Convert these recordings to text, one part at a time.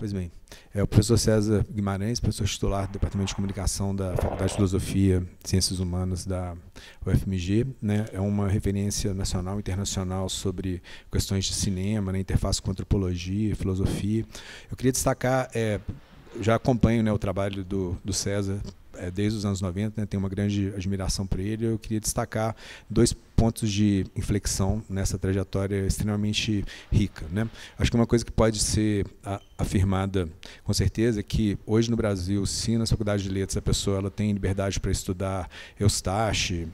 Pois bem, é o professor César Guimarães, professor titular do Departamento de Comunicação da Faculdade de Filosofia e Ciências Humanas da UFMG, né? É uma referência nacional e internacional sobre questões de cinema, né? Interface com antropologia, filosofia. Eu queria destacar, já acompanho, né, o trabalho do César desde os anos 90, né, tenho uma grande admiração por ele. Eu queria destacar dois pontos de inflexão nessa trajetória extremamente rica, né? Acho que uma coisa que pode ser afirmada com certeza é que hoje no Brasil, se na Faculdade de Letras a pessoa ela tem liberdade para estudar Eustáquio,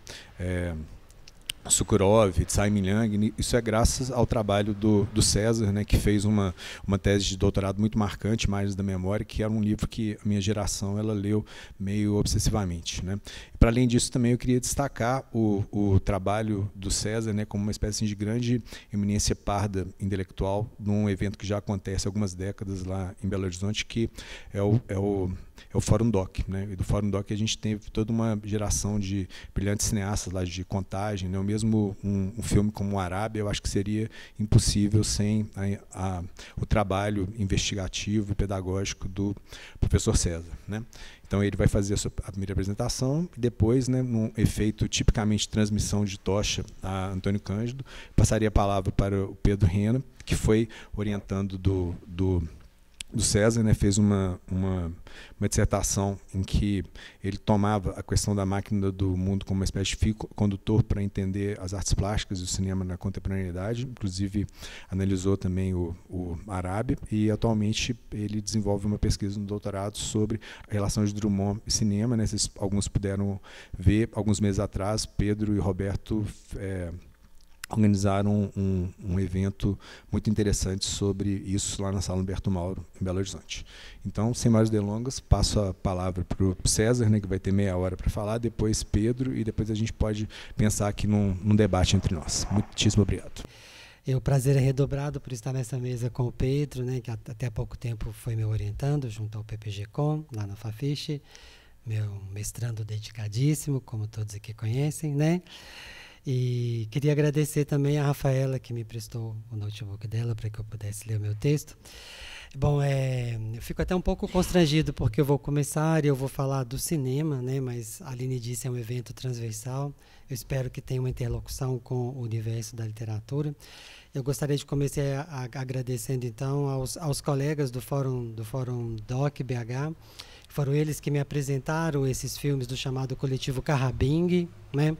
Sukhorov, Tsai Ming-liang, isso é graças ao trabalho do César, né, que fez uma tese de doutorado muito marcante, Imagens da Memória, que era um livro que a minha geração ela leu meio obsessivamente, né. Para além disso, também eu queria destacar o trabalho do César, né, como uma espécie de grande eminência parda intelectual num evento que já acontece há algumas décadas lá em Belo Horizonte, que é o Fórum Doc, né? E do Fórum Doc a gente teve toda uma geração de brilhantes cineastas lá de Contagem, né? Mesmo um filme como o Arábia, eu acho que seria impossível sem o trabalho investigativo e pedagógico do professor César, né? Então ele vai fazer a primeira apresentação e depois, né, num efeito tipicamente de transmissão de tocha a Antônio Cândido, passaria a palavra para o Pedro Rena, que foi orientando do César, né, fez uma dissertação em que ele tomava a questão da máquina do mundo como uma espécie de fio condutor para entender as artes plásticas e o cinema na contemporaneidade, inclusive analisou também o Arábia, e atualmente ele desenvolve uma pesquisa no doutorado sobre a relação de Drummond e cinema, né, vocês, alguns puderam ver, alguns meses atrás, Pedro e Roberto organizaram um evento muito interessante sobre isso lá na Sala Humberto Mauro, em Belo Horizonte. Então, sem mais delongas, passo a palavra para o César, né, que vai ter meia hora para falar, depois Pedro, e depois a gente pode pensar aqui num debate entre nós. Muitíssimo obrigado. O prazer é redobrado por estar nessa mesa com o Pedro, né, que até há pouco tempo foi meu orientando, junto ao PPG-Com, lá na Fafiche, meu mestrando dedicadíssimo, como todos aqui conhecem, né? E queria agradecer também a Rafaela, que me prestou o notebook dela para que eu pudesse ler o meu texto. Bom, eu fico até um pouco constrangido, porque eu vou começar e eu vou falar do cinema, né? Mas a Aline disse, é um evento transversal. Eu espero que tenha uma interlocução com o universo da literatura. Eu gostaria de começar agradecendo, então, aos colegas do Fórum Doc BH. Foram eles que me apresentaram esses filmes do chamado Coletivo Carrabing, né?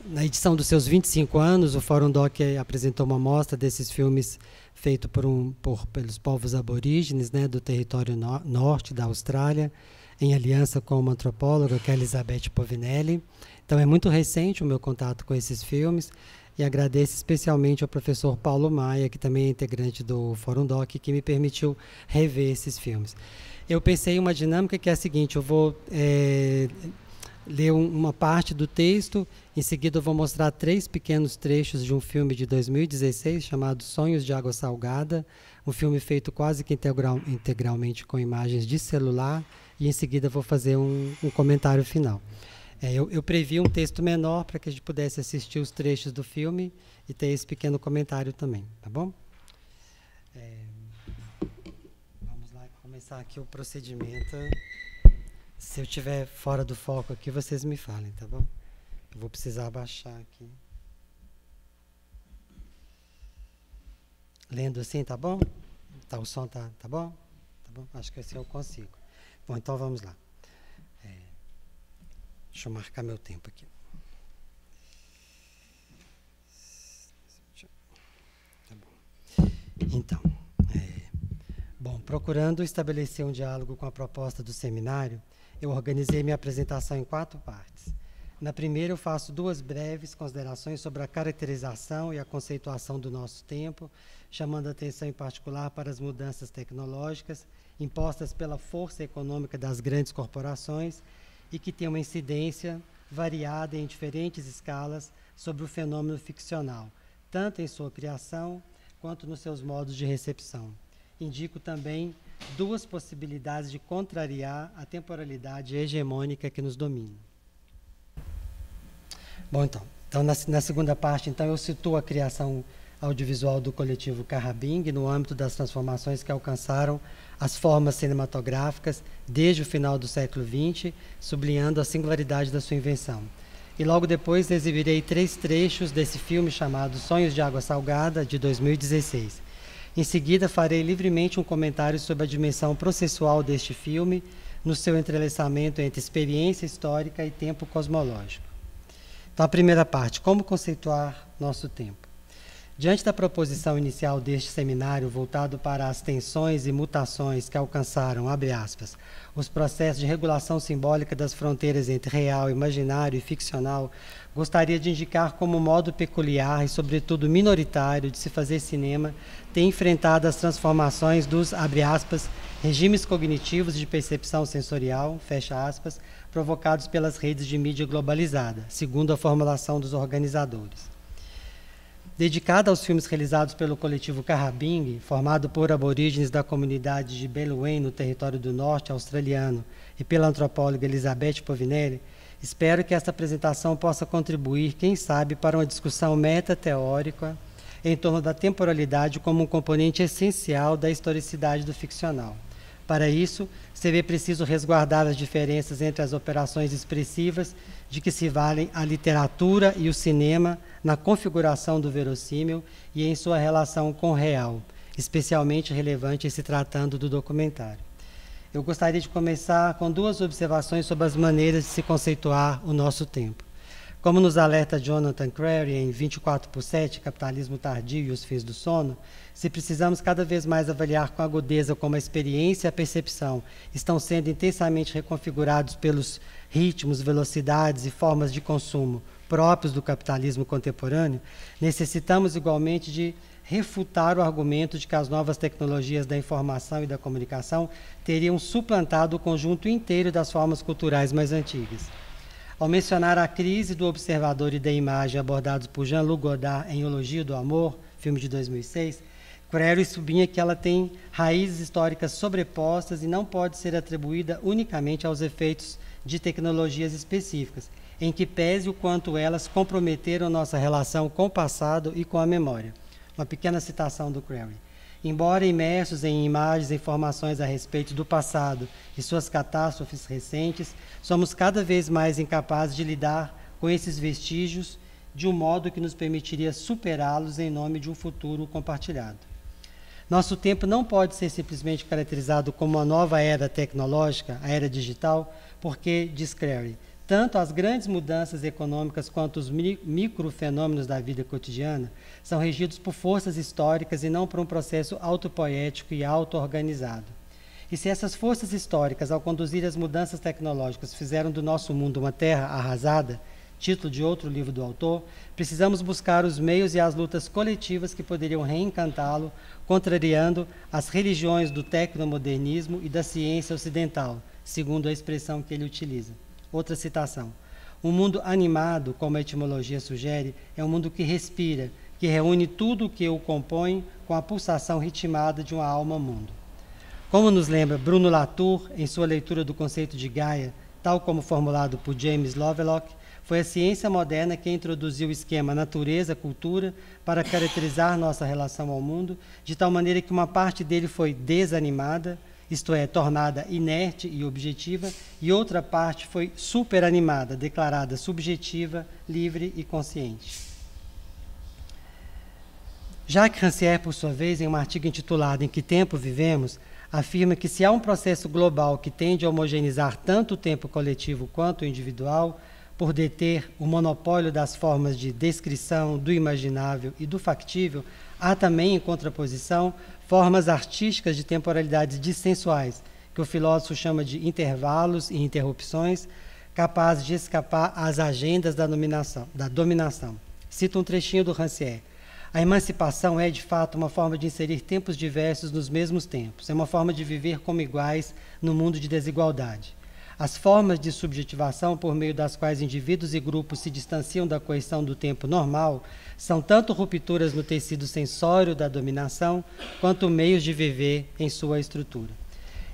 Na edição dos seus 25 anos, o Fórum Doc apresentou uma mostra desses filmes feito pelos povos aborígenes, né, do território norte da Austrália, em aliança com uma antropóloga, que é Elizabeth Povinelli. Então é muito recente o meu contato com esses filmes, e agradeço especialmente ao professor Paulo Maia, que também é integrante do Fórum Doc, que me permitiu rever esses filmes. Eu pensei em uma dinâmica que é a seguinte: eu vou ler uma parte do texto, em seguida eu vou mostrar 3 pequenos trechos de um filme de 2016 chamado Sonhos de Água Salgada, um filme feito quase que integralmente com imagens de celular, e em seguida vou fazer um comentário final. Eu previ um texto menor para que a gente pudesse assistir os trechos do filme e ter esse pequeno comentário também, tá bom? Vamos lá começar aqui o procedimento. Se eu estiver fora do foco aqui, vocês me falem, tá bom? Eu vou precisar abaixar aqui. Lendo assim, tá bom? O som tá bom? Tá bom? Acho que assim eu consigo. Bom, então vamos lá. Deixa eu marcar meu tempo aqui. Tá bom. Então, procurando estabelecer um diálogo com a proposta do seminário, eu organizei minha apresentação em 4 partes. Na primeira, eu faço 2 breves considerações sobre a caracterização e a conceituação do nosso tempo, chamando a atenção em particular para as mudanças tecnológicas impostas pela força econômica das grandes corporações e que têm uma incidência variada em diferentes escalas sobre o fenômeno ficcional, tanto em sua criação quanto nos seus modos de recepção. Indico também 2 possibilidades de contrariar a temporalidade hegemônica que nos domina. Bom, então na segunda parte, então, eu situo a criação audiovisual do coletivo Carrabing no âmbito das transformações que alcançaram as formas cinematográficas desde o final do século XX, sublinhando a singularidade da sua invenção. E logo depois exibirei 3 trechos desse filme chamado Sonhos de Água Salgada, de 2016. Em seguida, farei livremente um comentário sobre a dimensão processual deste filme, no seu entrelaçamento entre experiência histórica e tempo cosmológico. Então, a primeira parte, como conceituar nosso tempo? Diante da proposição inicial deste seminário, voltado para as tensões e mutações que alcançaram, abre aspas, os processos de regulação simbólica das fronteiras entre real, imaginário e ficcional, gostaria de indicar como modo peculiar e, sobretudo, minoritário de se fazer cinema tem enfrentado as transformações dos, abre aspas, regimes cognitivos de percepção sensorial, fecha aspas, provocados pelas redes de mídia globalizada, segundo a formulação dos organizadores. Dedicada aos filmes realizados pelo coletivo Carrabing, formado por aborígenes da comunidade de Beluém, no território do norte australiano, e pela antropóloga Elizabeth Povinelli, espero que esta apresentação possa contribuir, quem sabe, para uma discussão metateórica em torno da temporalidade como um componente essencial da historicidade do ficcional. Para isso, seria preciso resguardar as diferenças entre as operações expressivas de que se valem a literatura e o cinema na configuração do verossímil e em sua relação com o real, especialmente relevante em se tratando do documentário. Eu gostaria de começar com 2 observações sobre as maneiras de se conceituar o nosso tempo. Como nos alerta Jonathan Crary em 24/7, Capitalismo Tardio e os Fins do Sono, se precisamos cada vez mais avaliar com agudeza como a experiência e a percepção estão sendo intensamente reconfigurados pelos ritmos, velocidades e formas de consumo próprios do capitalismo contemporâneo, necessitamos igualmente de refutar o argumento de que as novas tecnologias da informação e da comunicação teriam suplantado o conjunto inteiro das formas culturais mais antigas. Ao mencionar a crise do observador e da imagem abordados por Jean-Luc Godard em Elogio do Amor, filme de 2006, Crary sublinha que ela tem raízes históricas sobrepostas e não pode ser atribuída unicamente aos efeitos de tecnologias específicas, em que pese o quanto elas comprometeram nossa relação com o passado e com a memória. Uma pequena citação do Crary. Embora imersos em imagens e informações a respeito do passado e suas catástrofes recentes, somos cada vez mais incapazes de lidar com esses vestígios de um modo que nos permitiria superá-los em nome de um futuro compartilhado. Nosso tempo não pode ser simplesmente caracterizado como uma nova era tecnológica, a era digital, porque, diz Crary, tanto as grandes mudanças econômicas quanto os microfenômenos da vida cotidiana são regidos por forças históricas e não por um processo autopoético e auto-organizado. E se essas forças históricas, ao conduzir as mudanças tecnológicas, fizeram do nosso mundo uma terra arrasada, título de outro livro do autor, precisamos buscar os meios e as lutas coletivas que poderiam reencantá-lo, contrariando as religiões do tecnomodernismo e da ciência ocidental, segundo a expressão que ele utiliza. Outra citação. Um mundo animado, como a etimologia sugere, é um mundo que respira, que reúne tudo o que o compõe com a pulsação ritmada de uma alma-mundo. Como nos lembra Bruno Latour, em sua leitura do conceito de Gaia, tal como formulado por James Lovelock, foi a ciência moderna que introduziu o esquema natureza-cultura para caracterizar nossa relação ao mundo, de tal maneira que uma parte dele foi desanimada, isto é, tornada inerte e objetiva, e outra parte foi superanimada, declarada subjetiva, livre e consciente. Jacques Rancière, por sua vez, em um artigo intitulado Em que Tempo Vivemos, afirma que se há um processo global que tende a homogeneizar tanto o tempo coletivo quanto o individual, por deter o monopólio das formas de descrição, do imaginável e do factível, há também, em contraposição, formas artísticas de temporalidades dissensuais, que o filósofo chama de intervalos e interrupções, capazes de escapar às agendas da dominação. Cito um trechinho do Rancière. A emancipação é, de fato, uma forma de inserir tempos diversos nos mesmos tempos. É uma forma de viver como iguais no mundo de desigualdade. As formas de subjetivação por meio das quais indivíduos e grupos se distanciam da coerção do tempo normal são tanto rupturas no tecido sensório da dominação, quanto meios de viver em sua estrutura.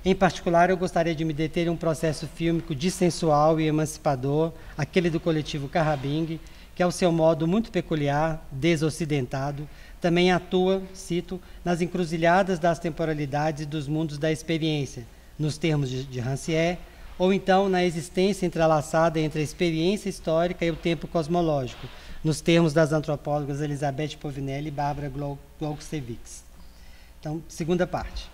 Em particular, eu gostaria de me deter em um processo fílmico dissensual e emancipador, aquele do coletivo Carrabing, que ao seu modo muito peculiar, desocidentado, também atua, cito, nas encruzilhadas das temporalidades e dos mundos da experiência, nos termos de Rancière, ou então na existência entrelaçada entre a experiência histórica e o tempo cosmológico, nos termos das antropólogas Elizabeth Povinelli e Barbara Glaucewicz. Então, segunda parte.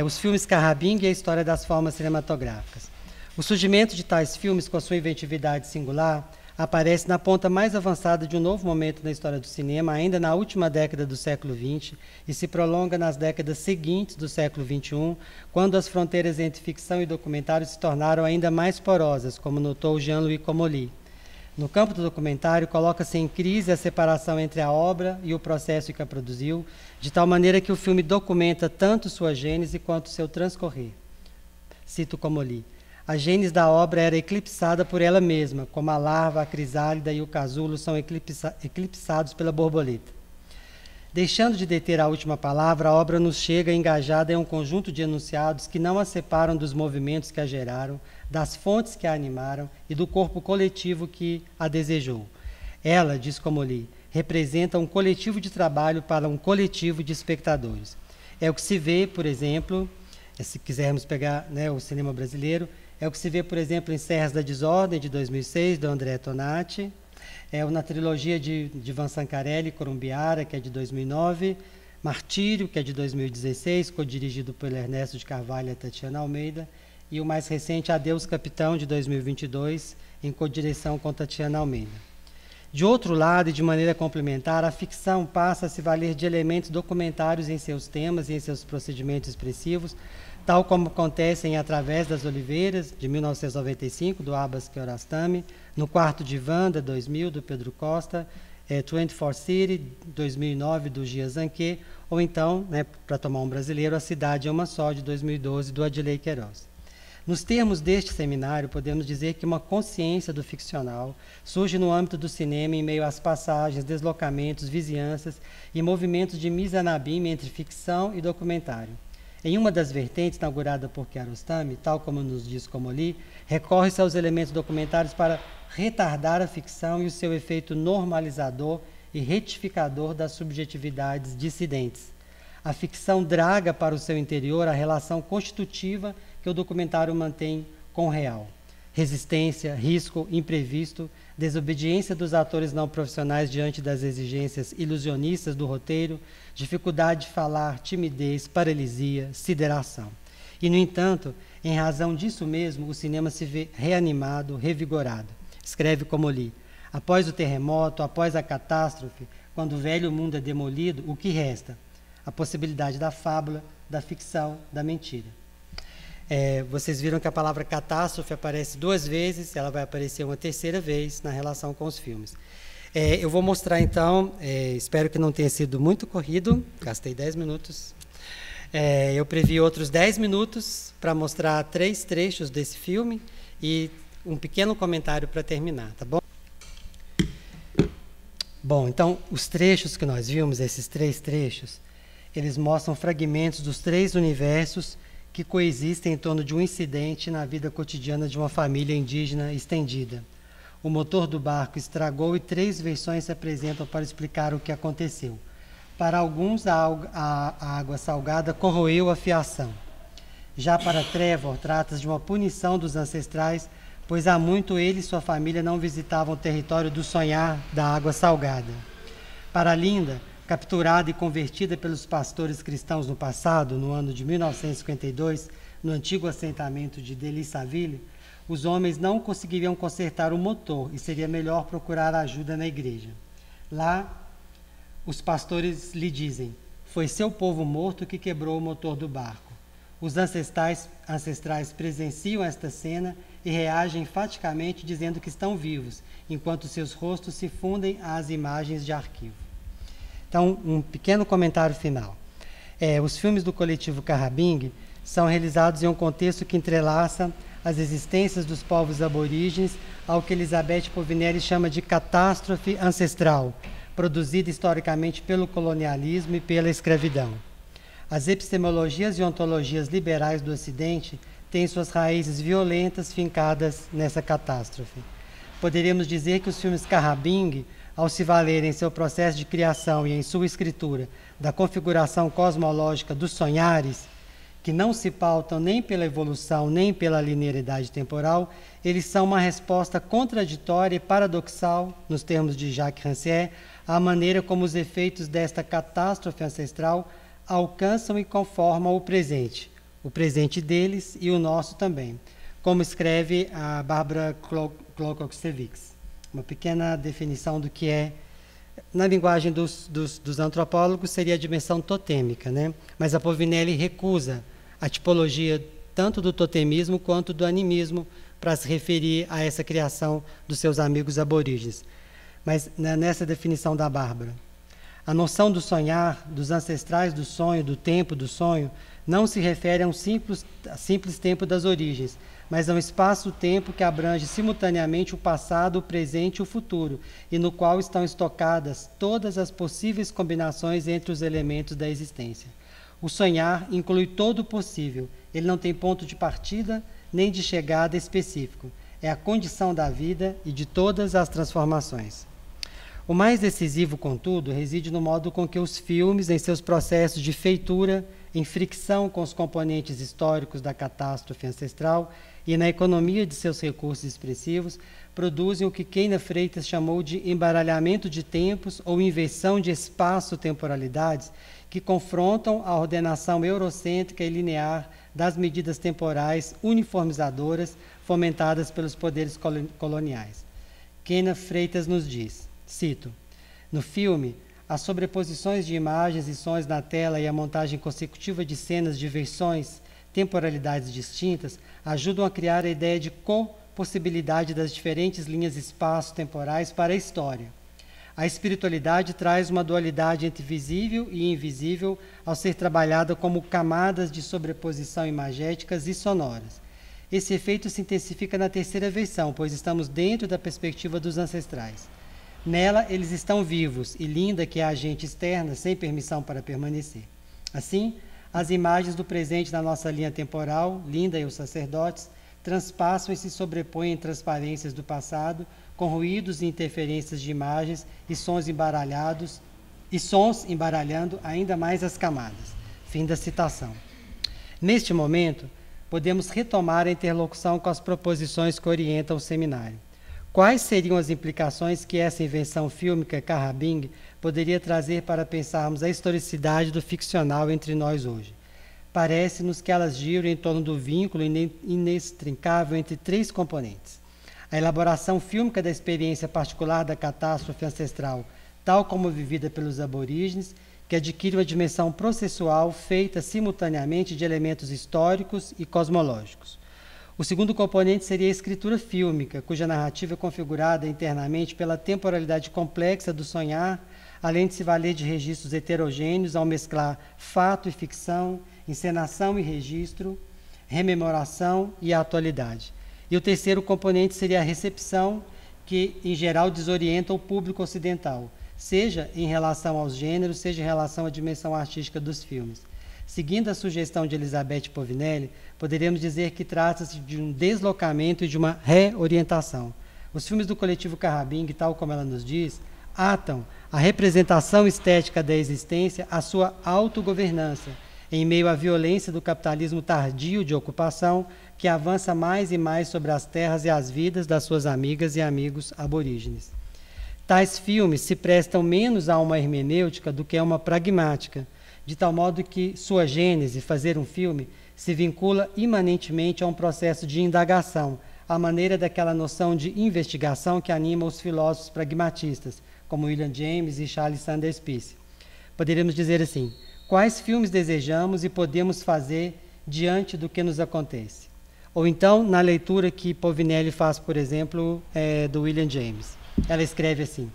Os filmes Carrabing e a história das formas cinematográficas. O surgimento de tais filmes, com sua inventividade singular, aparece na ponta mais avançada de um novo momento na história do cinema, ainda na última década do século XX, e se prolonga nas décadas seguintes do século XXI, quando as fronteiras entre ficção e documentário se tornaram ainda mais porosas, como notou Jean-Louis Comolli. No campo do documentário, coloca-se em crise a separação entre a obra e o processo que a produziu, de tal maneira que o filme documenta tanto sua gênese quanto seu transcorrer. Cito Comolli. A gênese da obra era eclipsada por ela mesma, como a larva, a crisálida e o casulo são eclipsados pela borboleta. Deixando de deter a última palavra, a obra nos chega engajada em um conjunto de enunciados que não a separam dos movimentos que a geraram, das fontes que a animaram e do corpo coletivo que a desejou. Ela, diz Comolli, representa um coletivo de trabalho para um coletivo de espectadores. É o que se vê, por exemplo, se quisermos pegar, né, o cinema brasileiro, é o que se vê, por exemplo, em Serras da Desordem, de 2006, do André Tonati, na trilogia de Vincent Carelli, Corumbiara, que é de 2009, Martírio, que é de 2016, co-dirigido por Ernesto de Carvalho e Tatiana Almeida, e o mais recente, Adeus Capitão, de 2022, em co-direção com Tatiana Almeida. De outro lado, e de maneira complementar, a ficção passa a se valer de elementos documentários em seus temas e em seus procedimentos expressivos, tal como acontece em Através das Oliveiras, de 1995, do Abbas Kiarostami, No Quarto de Wanda, 2000, do Pedro Costa, 24 City, 2009, do Gia Zanquet, ou então, né, para tomar um brasileiro, A Cidade é uma Só, de 2012, do Adilei Queiroz. Nos termos deste seminário, podemos dizer que uma consciência do ficcional surge no âmbito do cinema em meio às passagens, deslocamentos, vizinhanças e movimentos de mise-en-abîme entre ficção e documentário. Em uma das vertentes, inaugurada por Kiarostami, tal como nos diz Comolli, recorre-se aos elementos documentários para retardar a ficção e o seu efeito normalizador e retificador das subjetividades dissidentes. A ficção draga para o seu interior a relação constitutiva que o documentário mantém com o real. Resistência, risco, imprevisto, desobediência dos atores não profissionais diante das exigências ilusionistas do roteiro, dificuldade de falar, timidez, paralisia, sideração. E, no entanto, em razão disso mesmo, o cinema se vê reanimado, revigorado. Escreve Comolli: após o terremoto, após a catástrofe, quando o velho mundo é demolido, o que resta? A possibilidade da fábula, da ficção, da mentira. Vocês viram que a palavra catástrofe aparece 2 vezes, ela vai aparecer uma 3ª vez na relação com os filmes. Eu vou mostrar então, espero que não tenha sido muito corrido, gastei 10 minutos. Eu previ outros 10 minutos para mostrar 3 trechos desse filme e um pequeno comentário para terminar, tá bom? Bom, então, os trechos que nós vimos, esses 3 trechos, eles mostram fragmentos dos 3 universos que coexistem em torno de um incidente na vida cotidiana de uma família indígena estendida. O motor do barco estragou e 3 versões se apresentam para explicar o que aconteceu. Para alguns, a água salgada corroeu a fiação. Já para Trevor, trata-se de uma punição dos ancestrais, pois há muito ele e sua família não visitavam o território do sonhar da água salgada. Para Linda, capturada e convertida pelos pastores cristãos no passado, no ano de 1952, no antigo assentamento de Delisaville, os homens não conseguiriam consertar o motor e seria melhor procurar ajuda na igreja. Lá, os pastores lhe dizem: foi seu povo morto que quebrou o motor do barco. Os ancestrais presenciam esta cena e reagem enfaticamente dizendo que estão vivos, enquanto seus rostos se fundem às imagens de arquivo. Então, um pequeno comentário final. Os filmes do coletivo Carrabing são realizados em um contexto que entrelaça as existências dos povos aborígenes ao que Elizabeth Povinelli chama de catástrofe ancestral, produzida historicamente pelo colonialismo e pela escravidão. As epistemologias e ontologias liberais do Ocidente têm suas raízes violentas fincadas nessa catástrofe. poderíamos dizer que os filmes Carrabing, ao se valerem em seu processo de criação e em sua escritura da configuração cosmológica dos sonhares, que não se pautam nem pela evolução nem pela linearidade temporal, eles são uma resposta contraditória e paradoxal, nos termos de Jacques Rancière, à maneira como os efeitos desta catástrofe ancestral alcançam e conformam o presente deles e o nosso também, como escreve a Barbara Klokoczewicz. Uma pequena definição do que é, na linguagem dos antropólogos, seria a dimensão totêmica, né? Mas a Povinelli recusa a tipologia tanto do totemismo quanto do animismo para se referir a essa criação dos seus amigos aborígenes. Mas nessa definição da Bárbara, a noção do sonhar, dos ancestrais do sonho, do tempo do sonho, não se refere a um simples tempo das origens, mas a um espaço-tempo que abrange simultaneamente o passado, o presente e o futuro, e no qual estão estocadas todas as possíveis combinações entre os elementos da existência. O sonhar inclui todo o possível, ele não tem ponto de partida nem de chegada específico. É a condição da vida e de todas as transformações. O mais decisivo, contudo, reside no modo com que os filmes, em seus processos de feitura, em fricção com os componentes históricos da catástrofe ancestral e na economia de seus recursos expressivos, produzem o que Keina Freitas chamou de embaralhamento de tempos ou inversão de espaço-temporalidades, que confrontam a ordenação eurocêntrica e linear das medidas temporais uniformizadoras fomentadas pelos poderes coloniais. Keina Freitas nos diz, cito, no filme, as sobreposições de imagens e sons na tela e a montagem consecutiva de cenas de versões, temporalidades distintas, ajudam a criar a ideia de co-possibilidade das diferentes linhas espaço-temporais para a história. A espiritualidade traz uma dualidade entre visível e invisível ao ser trabalhada como camadas de sobreposição imagéticas e sonoras. Esse efeito se intensifica na terceira versão, pois estamos dentro da perspectiva dos ancestrais. Nela, eles estão vivos e Linda, que é a agente externa, sem permissão para permanecer. Assim, as imagens do presente na nossa linha temporal, Linda e os sacerdotes, transpassam e se sobrepõem em transparências do passado, com ruídos e interferências de imagens e sons embaralhando ainda mais as camadas. Fim da citação. Neste momento, podemos retomar a interlocução com as proposições que orientam o seminário. Quais seriam as implicações que essa invenção fílmica Carrabing poderia trazer para pensarmos a historicidade do ficcional entre nós hoje? Parece-nos que elas giram em torno do vínculo inextricável entre três componentes. A elaboração fílmica da experiência particular da catástrofe ancestral, tal como vivida pelos aborígenes, que adquire uma dimensão processual feita simultaneamente de elementos históricos e cosmológicos. O segundo componente seria a escritura fílmica, cuja narrativa é configurada internamente pela temporalidade complexa do sonhar, além de se valer de registros heterogêneos ao mesclar fato e ficção, encenação e registro, rememoração e atualidade. E o terceiro componente seria a recepção, que em geral desorienta o público ocidental, seja em relação aos gêneros, seja em relação à dimensão artística dos filmes. Seguindo a sugestão de Elizabeth Povinelli, poderíamos dizer que trata-se de um deslocamento e de uma reorientação. Os filmes do coletivo Carrabing, tal como ela nos diz, atam a representação estética da existência à sua autogovernança, em meio à violência do capitalismo tardio de ocupação, que avança mais e mais sobre as terras e as vidas das suas amigas e amigos aborígenes. Tais filmes se prestam menos a uma hermenêutica do que a uma pragmática, de tal modo que sua gênese, fazer um filme, se vincula imanentemente a um processo de indagação, à maneira daquela noção de investigação que anima os filósofos pragmatistas, como William James e Charles Sanders Peirce. Poderíamos dizer assim, quais filmes desejamos e podemos fazer diante do que nos acontece? Ou então, na leitura que Povinelli faz, por exemplo, do William James. Ela escreve assim,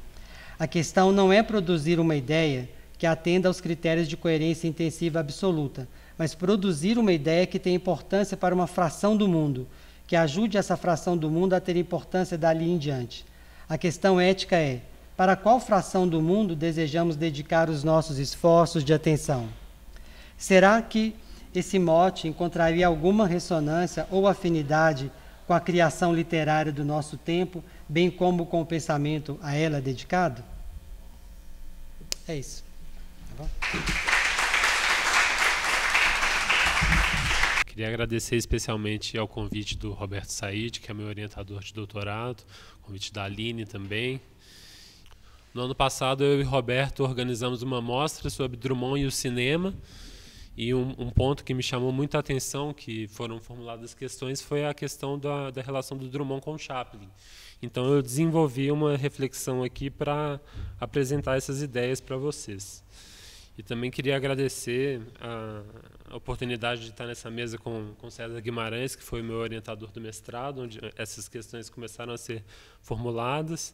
a questão não é produzir uma ideia que atenda aos critérios de coerência intensiva absoluta, mas produzir uma ideia que tenha importância para uma fração do mundo, que ajude essa fração do mundo a ter importância dali em diante. A questão ética é, para qual fração do mundo desejamos dedicar os nossos esforços de atenção? Será que esse mote encontraria alguma ressonância ou afinidade com a criação literária do nosso tempo, bem como com o pensamento a ela dedicado? É isso. Tá bom? Queria agradecer especialmente ao convite do Roberto Said, que é meu orientador de doutorado, convite da Aline também. No ano passado, eu e Roberto organizamos uma mostra sobre Drummond e o cinema, e um ponto que me chamou muito a atenção, que foram formuladas questões, foi a questão da relação do Drummond com Chaplin. Então, eu desenvolvi uma reflexão aqui para apresentar essas ideias para vocês. E também queria agradecer a oportunidade de estar nessa mesa com César Guimarães, que foi o meu orientador do mestrado, onde essas questões começaram a ser formuladas.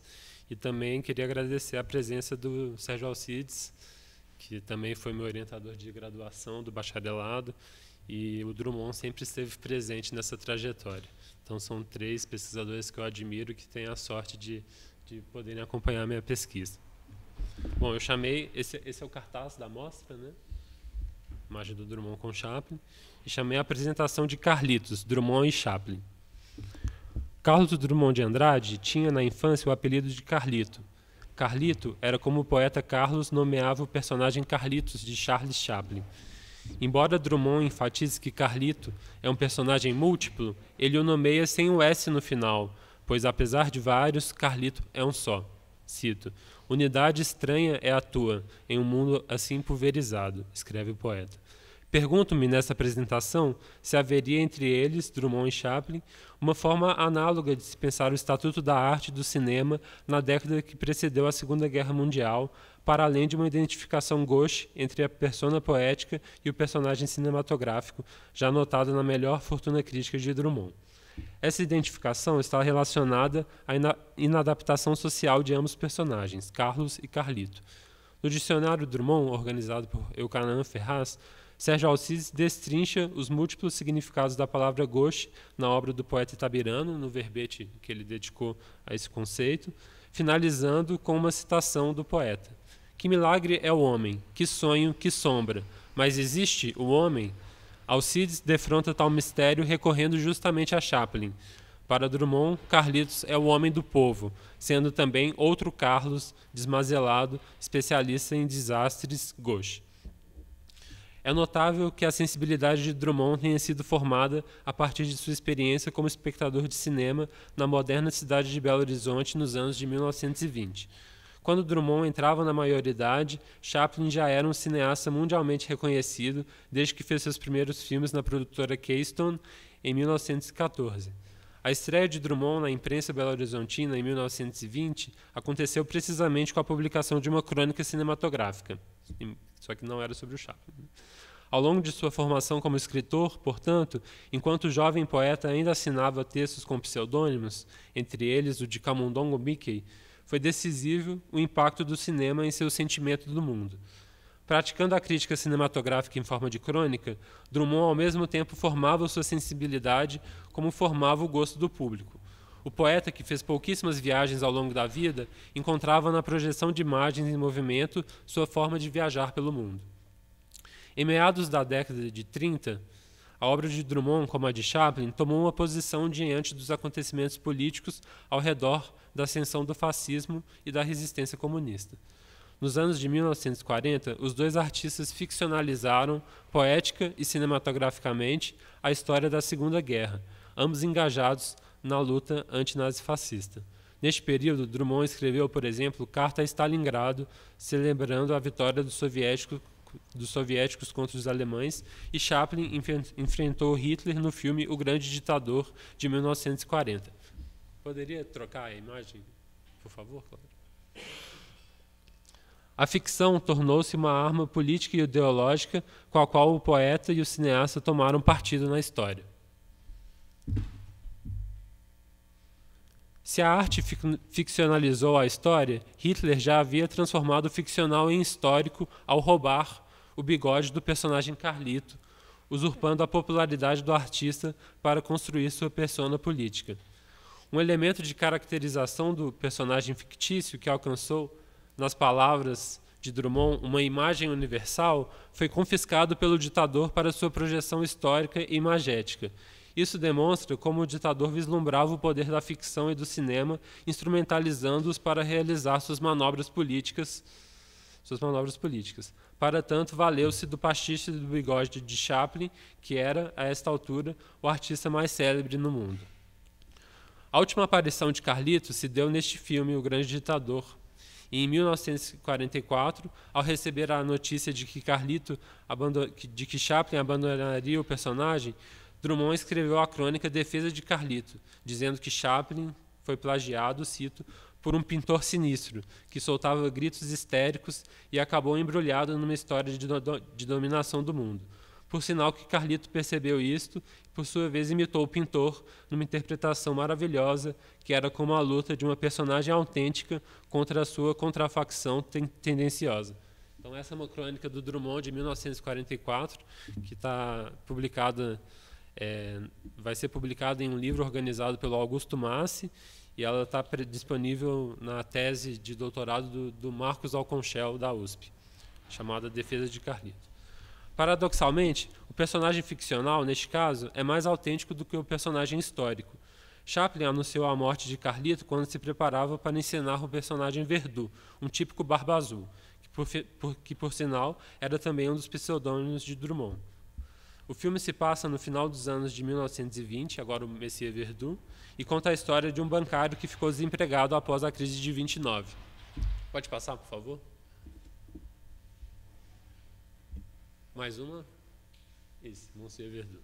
E também queria agradecer a presença do Sérgio Alcides, que também foi meu orientador de graduação do bacharelado, e o Drummond sempre esteve presente nessa trajetória. Então, são 3 pesquisadores que eu admiro, que têm a sorte de poderem acompanhar a minha pesquisa. Bom, eu chamei, esse é o cartaz da mostra, né? Imagem do Drummond com Chaplin, e chamei a apresentação de Carlitos, Drummond e Chaplin. Carlos Drummond de Andrade tinha na infância o apelido de Carlito. Carlito era como o poeta Carlos nomeava o personagem Carlitos de Charles Chaplin. Embora Drummond enfatize que Carlito é um personagem múltiplo, ele o nomeia sem o S no final, pois apesar de vários, Carlito é um só. Cito: "Unidade estranha é a tua, em um mundo assim pulverizado", escreve o poeta. Pergunto-me nessa apresentação se haveria entre eles, Drummond e Chaplin, uma forma análoga de se pensar o estatuto da arte e do cinema na década que precedeu a Segunda Guerra Mundial, para além de uma identificação gauche entre a persona poética e o personagem cinematográfico, já notada na melhor fortuna crítica de Drummond. Essa identificação está relacionada à inadaptação social de ambos personagens, Carlos e Carlito. No dicionário Drummond, organizado por Eucanaan Ferraz, Sérgio Alcides destrincha os múltiplos significados da palavra gauche na obra do poeta Itabirano, no verbete que ele dedicou a esse conceito, finalizando com uma citação do poeta: "Que milagre é o homem, que sonho, que sombra, mas existe o homem?" Alcides defronta tal mistério recorrendo justamente a Chaplin. Para Drummond, Carlitos é o homem do povo, sendo também outro Carlos desmazelado, especialista em desastres gauche. É notável que a sensibilidade de Drummond tenha sido formada a partir de sua experiência como espectador de cinema na moderna cidade de Belo Horizonte nos anos de 1920. Quando Drummond entrava na maioridade, Chaplin já era um cineasta mundialmente reconhecido desde que fez seus primeiros filmes na produtora Keystone em 1914. A estreia de Drummond na imprensa belo-horizontina em 1920 aconteceu precisamente com a publicação de uma crônica cinematográfica, só que não era sobre o Chaplin. Ao longo de sua formação como escritor, portanto, enquanto jovem poeta ainda assinava textos com pseudônimos, entre eles o de Camundongo Mickey, foi decisivo o impacto do cinema em seu sentimento do mundo. Praticando a crítica cinematográfica em forma de crônica, Drummond ao mesmo tempo formava sua sensibilidade como formava o gosto do público. O poeta, que fez pouquíssimas viagens ao longo da vida, encontrava na projeção de imagens em movimento sua forma de viajar pelo mundo. Em meados da década de 30, a obra de Drummond, como a de Chaplin, tomou uma posição diante dos acontecimentos políticos ao redor da ascensão do fascismo e da resistência comunista. Nos anos de 1940, os dois artistas ficcionalizaram, poética e cinematograficamente, a história da Segunda Guerra, ambos engajados na luta antinazifascista. Neste período, Drummond escreveu, por exemplo, Carta a Stalingrado, celebrando a vitória dos soviéticos contra os alemães, e Chaplin enfrentou Hitler no filme O Grande Ditador, de 1940. Poderia trocar a imagem, por favor, Cláudio? A ficção tornou-se uma arma política e ideológica com a qual o poeta e o cineasta tomaram partido na história. Se a arte ficcionalizou a história, Hitler já havia transformado o ficcional em histórico ao roubar o bigode do personagem Carlito, usurpando a popularidade do artista para construir sua persona política. Um elemento de caracterização do personagem fictício que alcançou, nas palavras de Drummond, uma imagem universal, foi confiscado pelo ditador para sua projeção histórica e imagética. Isso demonstra como o ditador vislumbrava o poder da ficção e do cinema, instrumentalizando-os para realizar suas manobras políticas. Para tanto, valeu-se do pastiche do bigode de Chaplin, que era, a esta altura, o artista mais célebre no mundo. A última aparição de Carlito se deu neste filme, O Grande Ditador. E em 1944, ao receber a notícia de que Chaplin abandonaria o personagem, Drummond escreveu a crônica Defesa de Carlito, dizendo que Chaplin foi plagiado, cito, por um pintor sinistro, que soltava gritos histéricos e acabou embrulhado numa história de dominação do mundo. Por sinal que Carlito percebeu isto e, por sua vez, imitou o pintor numa interpretação maravilhosa que era como a luta de uma personagem autêntica contra a sua contrafacção tendenciosa. Então essa é uma crônica do Drummond de 1944, que está publicada, vai ser publicada em um livro organizado pelo Augusto Massi, e ela está disponível na tese de doutorado do Marcos Alconchel, da USP, chamada Defesa de Carlito. Paradoxalmente, o personagem ficcional, neste caso, é mais autêntico do que o personagem histórico. Chaplin anunciou a morte de Carlito quando se preparava para encenar o personagem Verdu, um típico barba azul, que por sinal era também um dos pseudônimos de Drummond. O filme se passa no final dos anos de 1920, agora o Messias Verdu, e conta a história de um bancário que ficou desempregado após a crise de 29. Pode passar, por favor? Mais uma? Isso, Monsieur Verdu.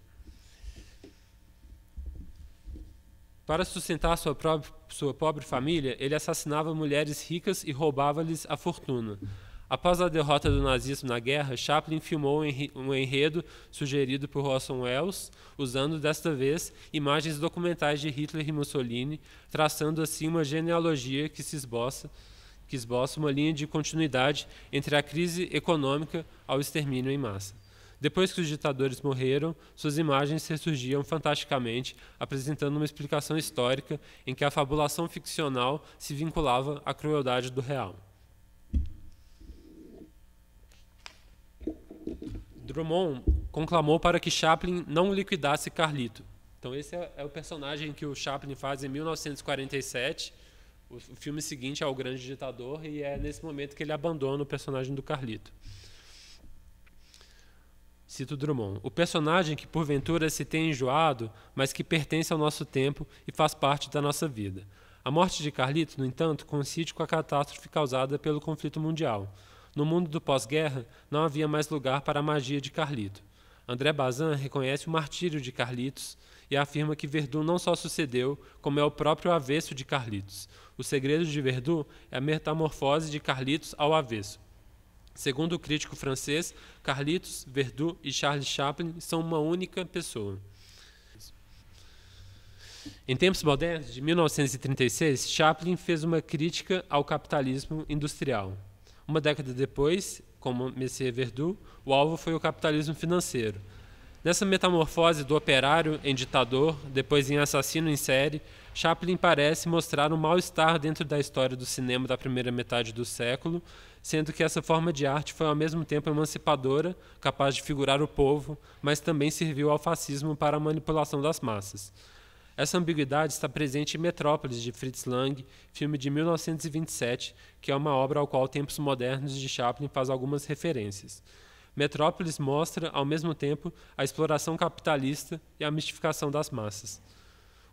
Para sustentar sua pobre família, ele assassinava mulheres ricas e roubava-lhes a fortuna. Após a derrota do nazismo na guerra, Chaplin filmou um enredo sugerido por Orson Welles, usando, desta vez, imagens documentais de Hitler e Mussolini, traçando assim uma genealogia que esboça uma linha de continuidade entre a crise econômica ao extermínio em massa. Depois que os ditadores morreram, suas imagens ressurgiam fantasticamente, apresentando uma explicação histórica em que a fabulação ficcional se vinculava à crueldade do real. Drummond conclamou para que Chaplin não liquidasse Carlito. Então esse é o personagem que o Chaplin faz em 1947. O filme seguinte é O Grande Ditador, e é nesse momento que ele abandona o personagem do Carlito. Cito Drummond: o personagem que porventura se tem enjoado, mas que pertence ao nosso tempo e faz parte da nossa vida. A morte de Carlito, no entanto, coincide com a catástrofe causada pelo conflito mundial. No mundo do pós-guerra, não havia mais lugar para a magia de Carlito. André Bazin reconhece o martírio de Carlitos e afirma que Verdu não só sucedeu, como é o próprio avesso de Carlitos. O segredo de Verdu é a metamorfose de Carlitos ao avesso. Segundo o crítico francês, Carlitos, Verdu e Charles Chaplin são uma única pessoa. Em Tempos Modernos, de 1936, Chaplin fez uma crítica ao capitalismo industrial. Uma década depois, como Messias Verdu, o alvo foi o capitalismo financeiro. Nessa metamorfose do operário em ditador, depois em assassino em série, Chaplin parece mostrar um mal-estar dentro da história do cinema da primeira metade do século, sendo que essa forma de arte foi ao mesmo tempo emancipadora, capaz de figurar o povo, mas também serviu ao fascismo para a manipulação das massas. Essa ambiguidade está presente em Metrópolis, de Fritz Lang, filme de 1927, que é uma obra ao qual Tempos Modernos de Chaplin faz algumas referências. Metrópolis mostra, ao mesmo tempo, a exploração capitalista e a mistificação das massas.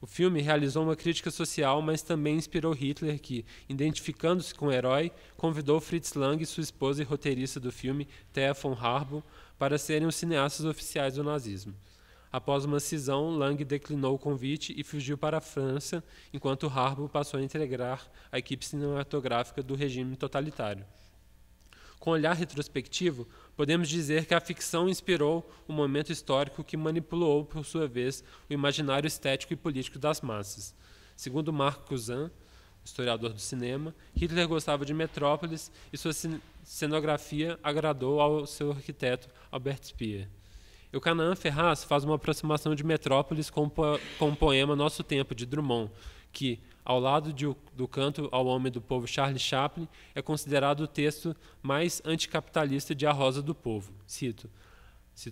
O filme realizou uma crítica social, mas também inspirou Hitler, que, identificando-se com o herói, convidou Fritz Lang e sua esposa e roteirista do filme, Thea von Harbour, para serem os cineastas oficiais do nazismo. Após uma cisão, Lang declinou o convite e fugiu para a França, enquanto Harbour passou a integrar a equipe cinematográfica do regime totalitário. Com olhar retrospectivo, podemos dizer que a ficção inspirou um momento histórico que manipulou, por sua vez, o imaginário estético e político das massas. Segundo Marc Cousin, historiador do cinema, Hitler gostava de Metrópolis e sua cenografia agradou ao seu arquiteto Albert Speer. Eucanaã Ferraz faz uma aproximação de Metrópolis com o poema Nosso Tempo, de Drummond, que, ao lado do Canto ao Homem do Povo Charles Chaplin, é considerado o texto mais anticapitalista de A Rosa do Povo. Cito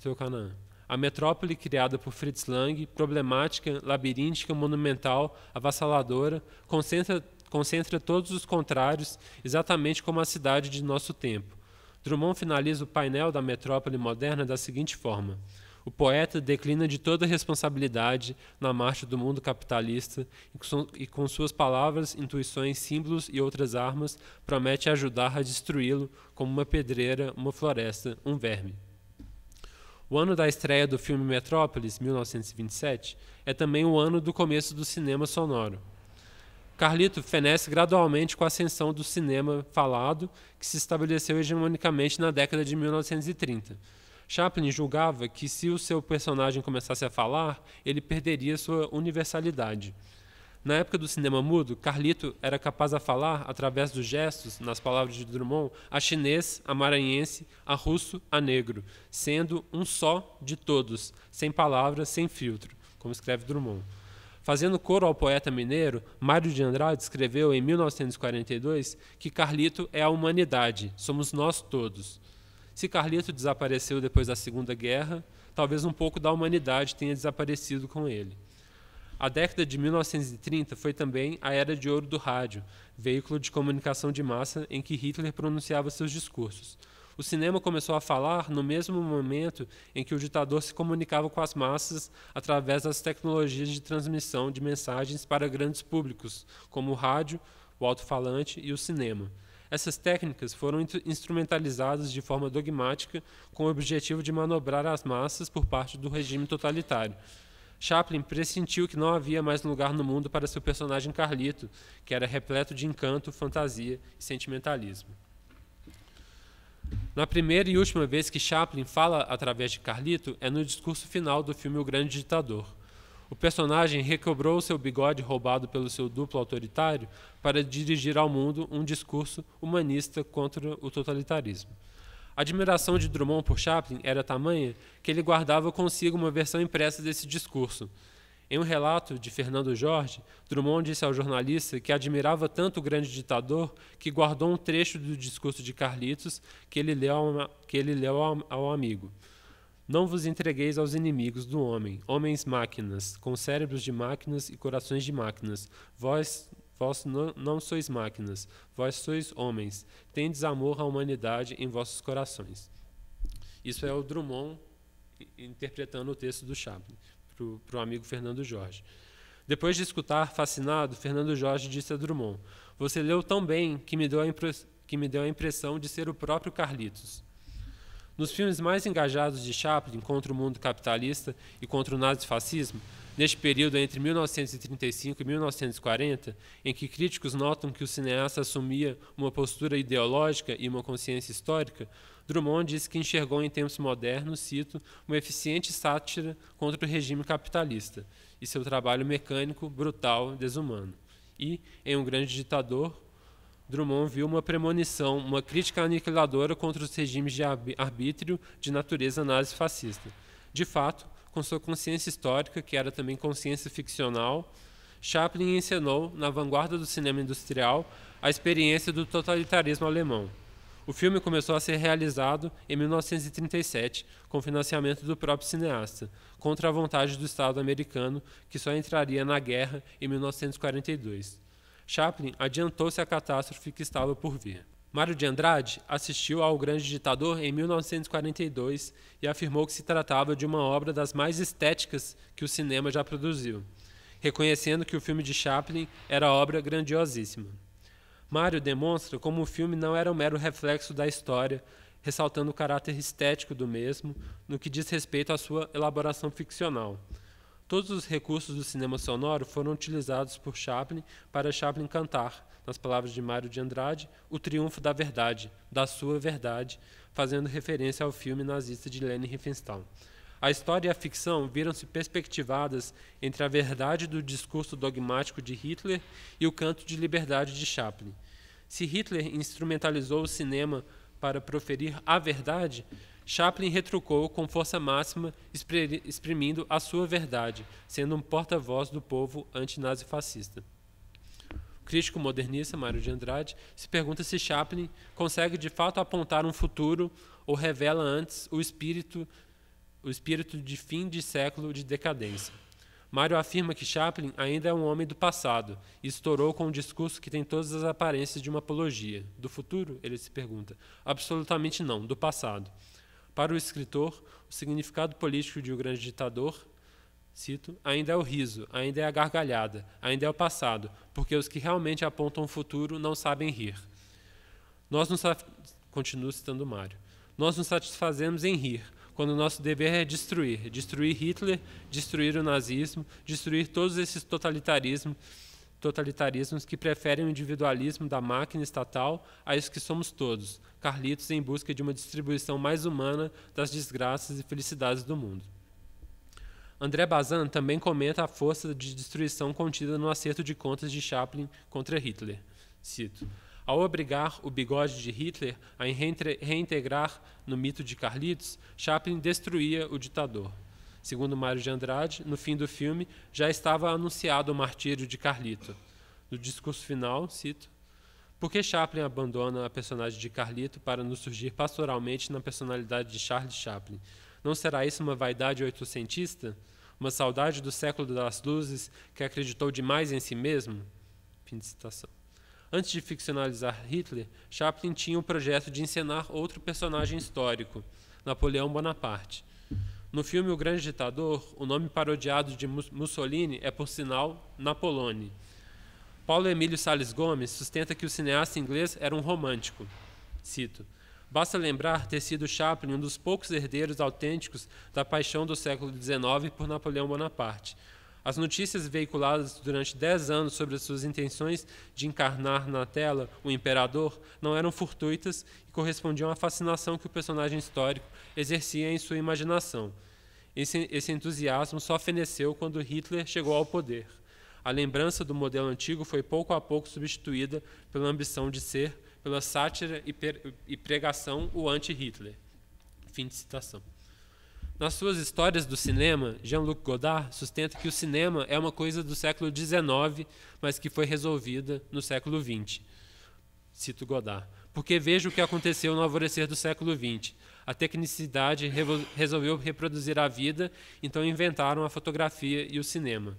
Eucanaã: A metrópole criada por Fritz Lang, problemática, labiríntica, monumental, avassaladora, concentra todos os contrários, exatamente como a cidade de nosso tempo. Drummond finaliza o painel da metrópole moderna da seguinte forma: o poeta declina de toda responsabilidade na marcha do mundo capitalista e com suas palavras, intuições, símbolos e outras armas promete ajudar a destruí-lo como uma pedreira, uma floresta, um verme. O ano da estreia do filme Metrópolis, 1927, é também o ano do começo do cinema sonoro. Carlito fenece gradualmente com a ascensão do cinema falado, que se estabeleceu hegemonicamente na década de 1930. Chaplin julgava que, se o seu personagem começasse a falar, ele perderia sua universalidade. Na época do cinema mudo, Carlito era capaz de falar, através dos gestos, nas palavras de Drummond, a chinês, a maranhense, a russo, a negro, sendo um só de todos, sem palavras, sem filtro, como escreve Drummond. Fazendo coro ao poeta mineiro, Mário de Andrade escreveu em 1942 que Carlito é a humanidade, somos nós todos. Se Carlito desapareceu depois da Segunda Guerra, talvez um pouco da humanidade tenha desaparecido com ele. A década de 1930 foi também a era de ouro do rádio, veículo de comunicação de massa em que Hitler pronunciava seus discursos. O cinema começou a falar no mesmo momento em que o ditador se comunicava com as massas através das tecnologias de transmissão de mensagens para grandes públicos, como o rádio, o alto-falante e o cinema. Essas técnicas foram instrumentalizadas de forma dogmática com o objetivo de manobrar as massas por parte do regime totalitário. Chaplin pressentiu que não havia mais lugar no mundo para seu personagem Carlito, que era repleto de encanto, fantasia e sentimentalismo. Na primeira e última vez que Chaplin fala através de Carlito é no discurso final do filme O Grande Ditador. O personagem recobrou seu bigode roubado pelo seu duplo autoritário para dirigir ao mundo um discurso humanista contra o totalitarismo. A admiração de Drummond por Chaplin era tamanha que ele guardava consigo uma versão impressa desse discurso. Em um relato de Fernando Jorge, Drummond disse ao jornalista que admirava tanto o grande ditador que guardou um trecho do discurso de Carlitos que ele leu ao amigo. Não vos entregueis aos inimigos do homem, homens máquinas, com cérebros de máquinas e corações de máquinas. Vós não sois máquinas, vós sois homens. Tendes amor à humanidade em vossos corações. Isso é o Drummond interpretando o texto do Chaplin para o amigo Fernando Jorge. Depois de escutar, fascinado, Fernando Jorge disse a Drummond: você leu tão bem que me deu a impressão de ser o próprio Carlitos. Nos filmes mais engajados de Chaplin contra o mundo capitalista e contra o nazifascismo, neste período entre 1935 e 1940, em que críticos notam que o cineasta assumia uma postura ideológica e uma consciência histórica, Drummond disse que enxergou em tempos modernos, cito, uma eficiente sátira contra o regime capitalista e seu trabalho mecânico, brutal, desumano. E, em Um Grande Ditador, Drummond viu uma premonição, uma crítica aniquiladora contra os regimes de arbítrio de natureza nazi-fascista. De fato, com sua consciência histórica, que era também consciência ficcional, Chaplin encenou, na vanguarda do cinema industrial, a experiência do totalitarismo alemão. O filme começou a ser realizado em 1937, com financiamento do próprio cineasta, contra a vontade do Estado americano, que só entraria na guerra em 1942. Chaplin adiantou-se à catástrofe que estava por vir. Mário de Andrade assistiu ao Grande Ditador em 1942 e afirmou que se tratava de uma obra das mais estéticas que o cinema já produziu, reconhecendo que o filme de Chaplin era obra grandiosíssima. Mário demonstra como o filme não era um mero reflexo da história, ressaltando o caráter estético do mesmo no que diz respeito à sua elaboração ficcional. Todos os recursos do cinema sonoro foram utilizados por Chaplin para Chaplin cantar, nas palavras de Mário de Andrade, o triunfo da verdade, da sua verdade, fazendo referência ao filme nazista de Leni Riefenstahl. A história e a ficção viram-se perspectivadas entre a verdade do discurso dogmático de Hitler e o canto de liberdade de Chaplin. Se Hitler instrumentalizou o cinema para proferir a verdade, Chaplin retrucou com força máxima, exprimindo a sua verdade, sendo um porta-voz do povo antinazifascista. O crítico modernista Mário de Andrade se pergunta se Chaplin consegue de fato apontar um futuro ou revela antes o espírito o espírito de fim de século de decadência. Mário afirma que Chaplin ainda é um homem do passado e estourou com um discurso que tem todas as aparências de uma apologia. Do futuro? Ele se pergunta. Absolutamente não, do passado. Para o escritor, o significado político de O Grande Ditador, cito, ainda é o riso, ainda é a gargalhada, ainda é o passado, porque os que realmente apontam o futuro não sabem rir. Continuo citando Mário. Nós nos satisfazemos em rir, quando o nosso dever é destruir Hitler, destruir o nazismo, destruir todos esses totalitarismos que preferem o individualismo da máquina estatal a isso que somos todos, Carlitos em busca de uma distribuição mais humana das desgraças e felicidades do mundo. André Bazin também comenta a força de destruição contida no acerto de contas de Chaplin contra Hitler. Cito: ao obrigar o bigode de Hitler a reintegrar no mito de Carlitos, Chaplin destruía o ditador. Segundo Mário de Andrade, no fim do filme já estava anunciado o martírio de Carlito. No discurso final, cito: por que Chaplin abandona a personagem de Carlito para nos surgir pastoralmente na personalidade de Charles Chaplin? Não será isso uma vaidade oitocentista? Uma saudade do século das luzes que acreditou demais em si mesmo? Fim de citação. Antes de ficcionalizar Hitler, Chaplin tinha o projeto de encenar outro personagem histórico, Napoleão Bonaparte. No filme O Grande Ditador, o nome parodiado de Mussolini é, por sinal, Napolone. Paulo Emílio Salles Gomes sustenta que o cineasta inglês era um romântico. Cito: basta lembrar ter sido Chaplin um dos poucos herdeiros autênticos da paixão do século XIX por Napoleão Bonaparte. As notícias veiculadas durante 10 anos sobre as suas intenções de encarnar na tela o imperador não eram fortuitas e correspondiam à fascinação que o personagem histórico exercia em sua imaginação. Esse entusiasmo só feneceu quando Hitler chegou ao poder. A lembrança do modelo antigo foi pouco a pouco substituída pela ambição de ser, pela sátira e pregação, o anti-Hitler. Fim de citação. Nas suas histórias do cinema, Jean-Luc Godard sustenta que o cinema é uma coisa do século XIX, mas que foi resolvida no século XX. Cito Godard: porque vejo o que aconteceu no alvorecer do século XX. A tecnicidade resolveu reproduzir a vida, então inventaram a fotografia e o cinema.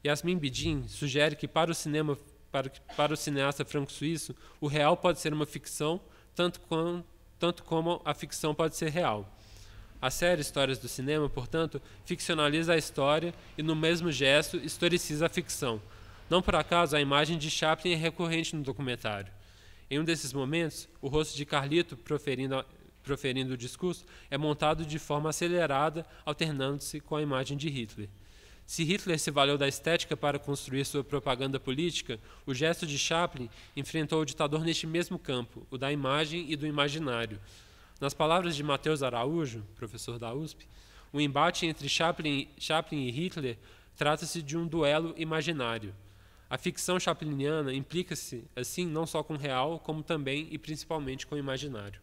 Yasmin Bidin sugere que para o cineasta franco-suíço, o real pode ser uma ficção, tanto como a ficção pode ser real. A série Histórias do Cinema, portanto, ficcionaliza a história e, no mesmo gesto, historiciza a ficção. Não por acaso, a imagem de Chaplin é recorrente no documentário. Em um desses momentos, o rosto de Carlito, proferindo o discurso, é montado de forma acelerada, alternando-se com a imagem de Hitler. Se Hitler se valeu da estética para construir sua propaganda política, o gesto de Chaplin enfrentou o ditador neste mesmo campo, o da imagem e do imaginário. Nas palavras de Matheus Araújo, professor da USP, o embate entre Chaplin e Hitler trata-se de um duelo imaginário. A ficção chapliniana implica-se, assim, não só com o real, como também e principalmente com o imaginário.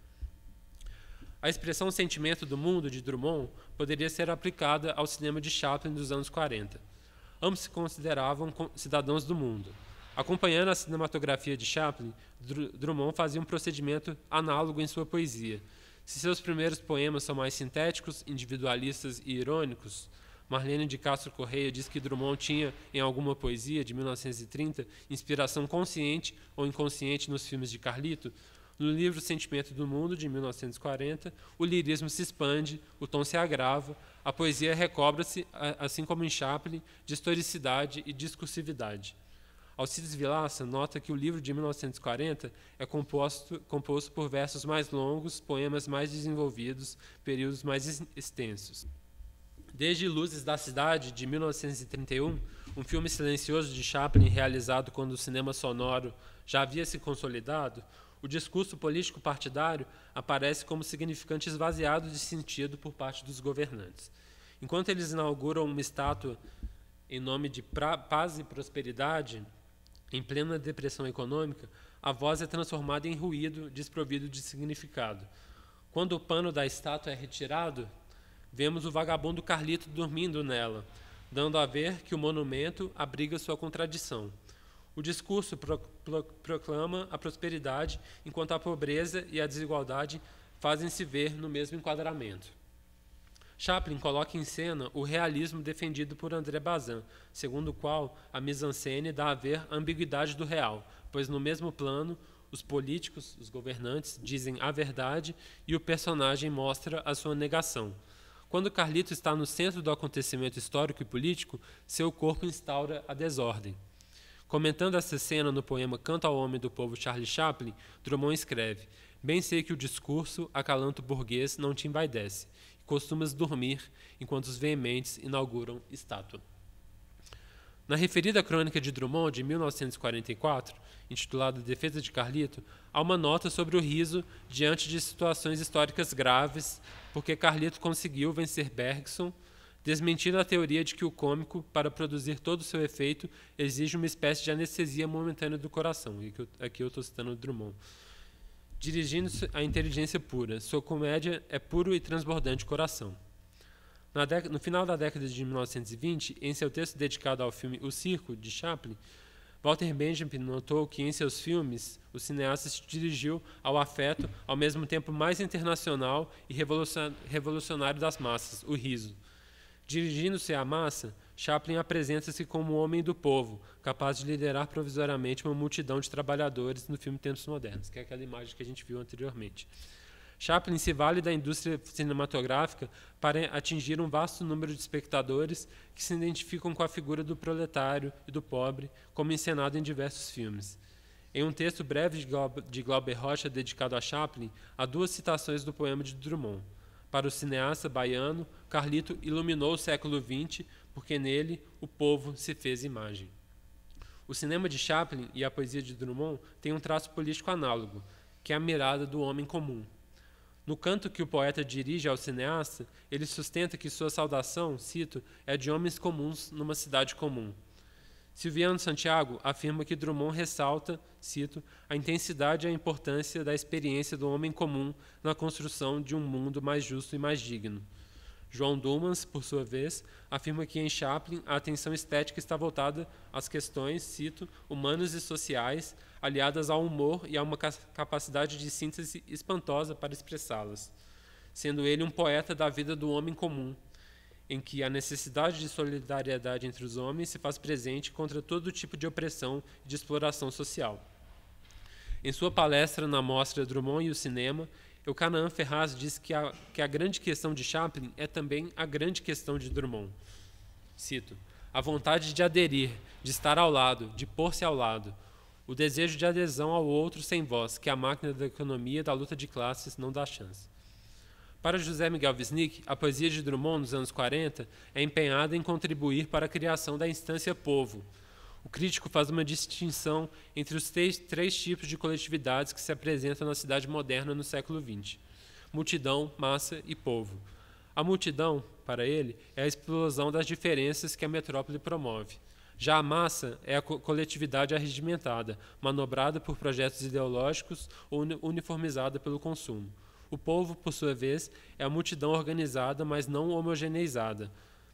A expressão sentimento do mundo, de Drummond, poderia ser aplicada ao cinema de Chaplin dos anos 40. Ambos se consideravam cidadãos do mundo. Acompanhando a cinematografia de Chaplin, Drummond fazia um procedimento análogo em sua poesia. Se seus primeiros poemas são mais sintéticos, individualistas e irônicos, Marlene de Castro Correia diz que Drummond tinha, em alguma poesia de 1930, inspiração consciente ou inconsciente nos filmes de Carlito. No livro Sentimento do Mundo, de 1940, o lirismo se expande, o tom se agrava, a poesia recobra-se, assim como em Chaplin, de historicidade e discursividade. Alcides Vilaça nota que o livro de 1940 é composto por versos mais longos, poemas mais desenvolvidos, períodos mais extensos. Desde Luzes da Cidade, de 1931, um filme silencioso de Chaplin realizado quando o cinema sonoro já havia se consolidado, o discurso político partidário aparece como significante esvaziado de sentido por parte dos governantes. Enquanto eles inauguram uma estátua em nome de paz e prosperidade, em plena depressão econômica, a voz é transformada em ruído desprovido de significado. Quando o pano da estátua é retirado, vemos o vagabundo Carlito dormindo nela, dando a ver que o monumento abriga sua contradição. O discurso proclama a prosperidade, enquanto a pobreza e a desigualdade fazem-se ver no mesmo enquadramento. Chaplin coloca em cena o realismo defendido por André Bazin, segundo o qual a mise-en-scène dá a ver a ambiguidade do real, pois no mesmo plano os políticos, os governantes, dizem a verdade e o personagem mostra a sua negação. Quando Carlito está no centro do acontecimento histórico e político, seu corpo instaura a desordem. Comentando essa cena no poema Canto ao Homem do Povo Charlie Chaplin, Drummond escreve: bem sei que o discurso, acalanto burguês, não te envaidece. Costumas dormir enquanto os veementes inauguram estátua. Na referida crônica de Drummond, de 1944, intitulada Defesa de Carlito, há uma nota sobre o riso diante de situações históricas graves, porque Carlito conseguiu vencer Bergson, desmentindo a teoria de que o cômico, para produzir todo o seu efeito, exige uma espécie de anestesia momentânea do coração. E aqui eu estou citando Drummond. Dirigindo-se à inteligência pura, sua comédia é puro e transbordante coração. No final da década de 1920, em seu texto dedicado ao filme O Circo, de Chaplin, Walter Benjamin notou que em seus filmes o cineasta se dirigiu ao afeto ao mesmo tempo mais internacional e revolucionário das massas, o riso. Dirigindo-se à massa, Chaplin apresenta-se como um homem do povo, capaz de liderar provisoriamente uma multidão de trabalhadores no filme Tempos Modernos, que é aquela imagem que a gente viu anteriormente. Chaplin se vale da indústria cinematográfica para atingir um vasto número de espectadores que se identificam com a figura do proletário e do pobre, como encenado em diversos filmes. Em um texto breve de Glauber Rocha dedicado a Chaplin, há duas citações do poema de Drummond. Para o cineasta baiano, Carlito iluminou o século XX porque nele o povo se fez imagem. O cinema de Chaplin e a poesia de Drummond têm um traço político análogo, que é a mirada do homem comum. No canto que o poeta dirige ao cineasta, ele sustenta que sua saudação, cito, é de homens comuns numa cidade comum. Silviano Santiago afirma que Drummond ressalta, cito, a intensidade e a importância da experiência do homem comum na construção de um mundo mais justo e mais digno. João Dumans, por sua vez, afirma que em Chaplin a atenção estética está voltada às questões, cito, humanas e sociais, aliadas ao humor e a uma capacidade de síntese espantosa para expressá-las, sendo ele um poeta da vida do homem comum, em que a necessidade de solidariedade entre os homens se faz presente contra todo tipo de opressão e de exploração social. Em sua palestra na mostra Drummond e o Cinema, Eucanaan Ferraz diz que a grande questão de Chaplin é também a grande questão de Drummond. Cito, a vontade de aderir, de estar ao lado, de pôr-se ao lado, o desejo de adesão ao outro sem voz, que a máquina da economia e da luta de classes não dá chance. Para José Miguel Wisnik, a poesia de Drummond nos anos 40 é empenhada em contribuir para a criação da instância povo. O crítico faz uma distinção entre os três tipos de coletividades que se apresentam na cidade moderna no século XX: multidão, massa e povo. A multidão, para ele, é a explosão das diferenças que a metrópole promove. Já a massa é a coletividade arregimentada, manobrada por projetos ideológicos ou uniformizada pelo consumo. O povo, por sua vez, é a multidão organizada, mas não homogeneizada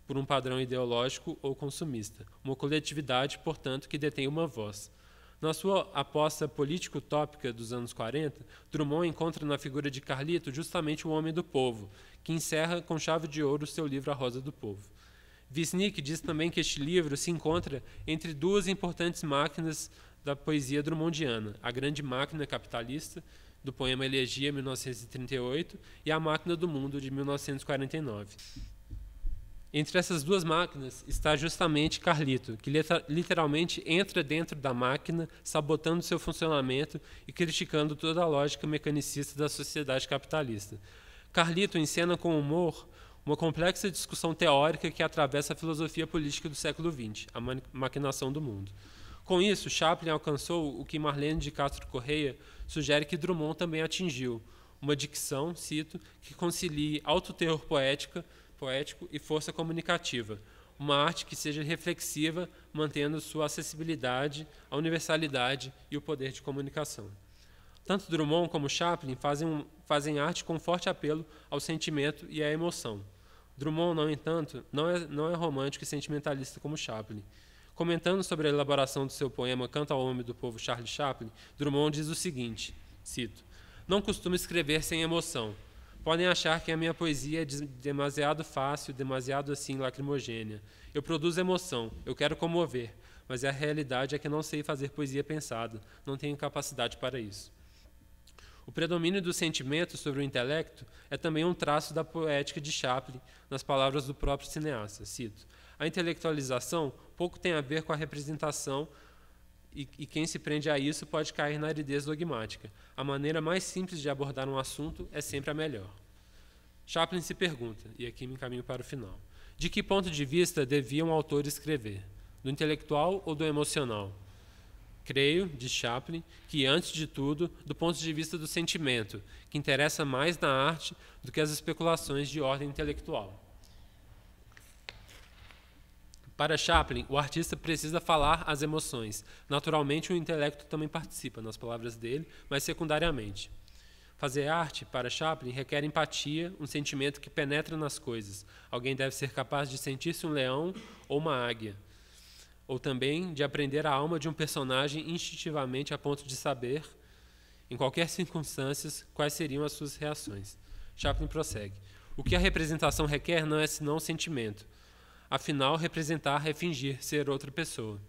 por um padrão ideológico ou consumista. Uma coletividade, portanto, que detém uma voz. Na sua aposta político-utópica dos anos 40, Drummond encontra na figura de Carlito justamente o homem do povo, que encerra com chave de ouro seu livro A Rosa do Povo. Wisnik diz também que este livro se encontra entre duas importantes máquinas da poesia drummondiana, a grande máquina capitalista, do poema Elegia, 1938, e a Máquina do Mundo, de 1949. Entre essas duas máquinas está justamente Carlito, que literalmente entra dentro da máquina, sabotando seu funcionamento e criticando toda a lógica mecanicista da sociedade capitalista. Carlito encena com humor uma complexa discussão teórica que atravessa a filosofia política do século XX, a maquinação do mundo. Com isso, Chaplin alcançou o que Marlene de Castro Correia sugere que Drummond também atingiu, uma dicção, cito, que concilie alto teor poético e força comunicativa, uma arte que seja reflexiva, mantendo sua acessibilidade, a universalidade e o poder de comunicação. Tanto Drummond como Chaplin fazem arte com forte apelo ao sentimento e à emoção. Drummond, no entanto, não é romântico e sentimentalista como Chaplin. Comentando sobre a elaboração do seu poema Canto ao Homem do Povo Charlie Chaplin, Drummond diz o seguinte, cito, não costumo escrever sem emoção. Podem achar que a minha poesia é demasiado fácil, demasiado assim lacrimogênea. Eu produzo emoção, eu quero comover, mas a realidade é que não sei fazer poesia pensada, não tenho capacidade para isso. O predomínio do sentimento sobre o intelecto é também um traço da poética de Chaplin, nas palavras do próprio cineasta. Cito: a intelectualização pouco tem a ver com a representação e quem se prende a isso pode cair na aridez dogmática. A maneira mais simples de abordar um assunto é sempre a melhor. Chaplin se pergunta, e aqui me encaminho para o final, de que ponto de vista devia um autor escrever? Do intelectual ou do emocional? Creio, diz Chaplin, que, antes de tudo, do ponto de vista do sentimento, que interessa mais na arte do que as especulações de ordem intelectual. Para Chaplin, o artista precisa falar as emoções. Naturalmente, o intelecto também participa, nas palavras dele, mas secundariamente. Fazer arte, para Chaplin, requer empatia, um sentimento que penetra nas coisas. Alguém deve ser capaz de sentir-se um leão ou uma águia, ou também de aprender a alma de um personagem instintivamente a ponto de saber, em qualquer circunstância, quais seriam as suas reações. Chaplin prossegue: o que a representação requer não é senão sentimento. Afinal, representar é fingir ser outra pessoa.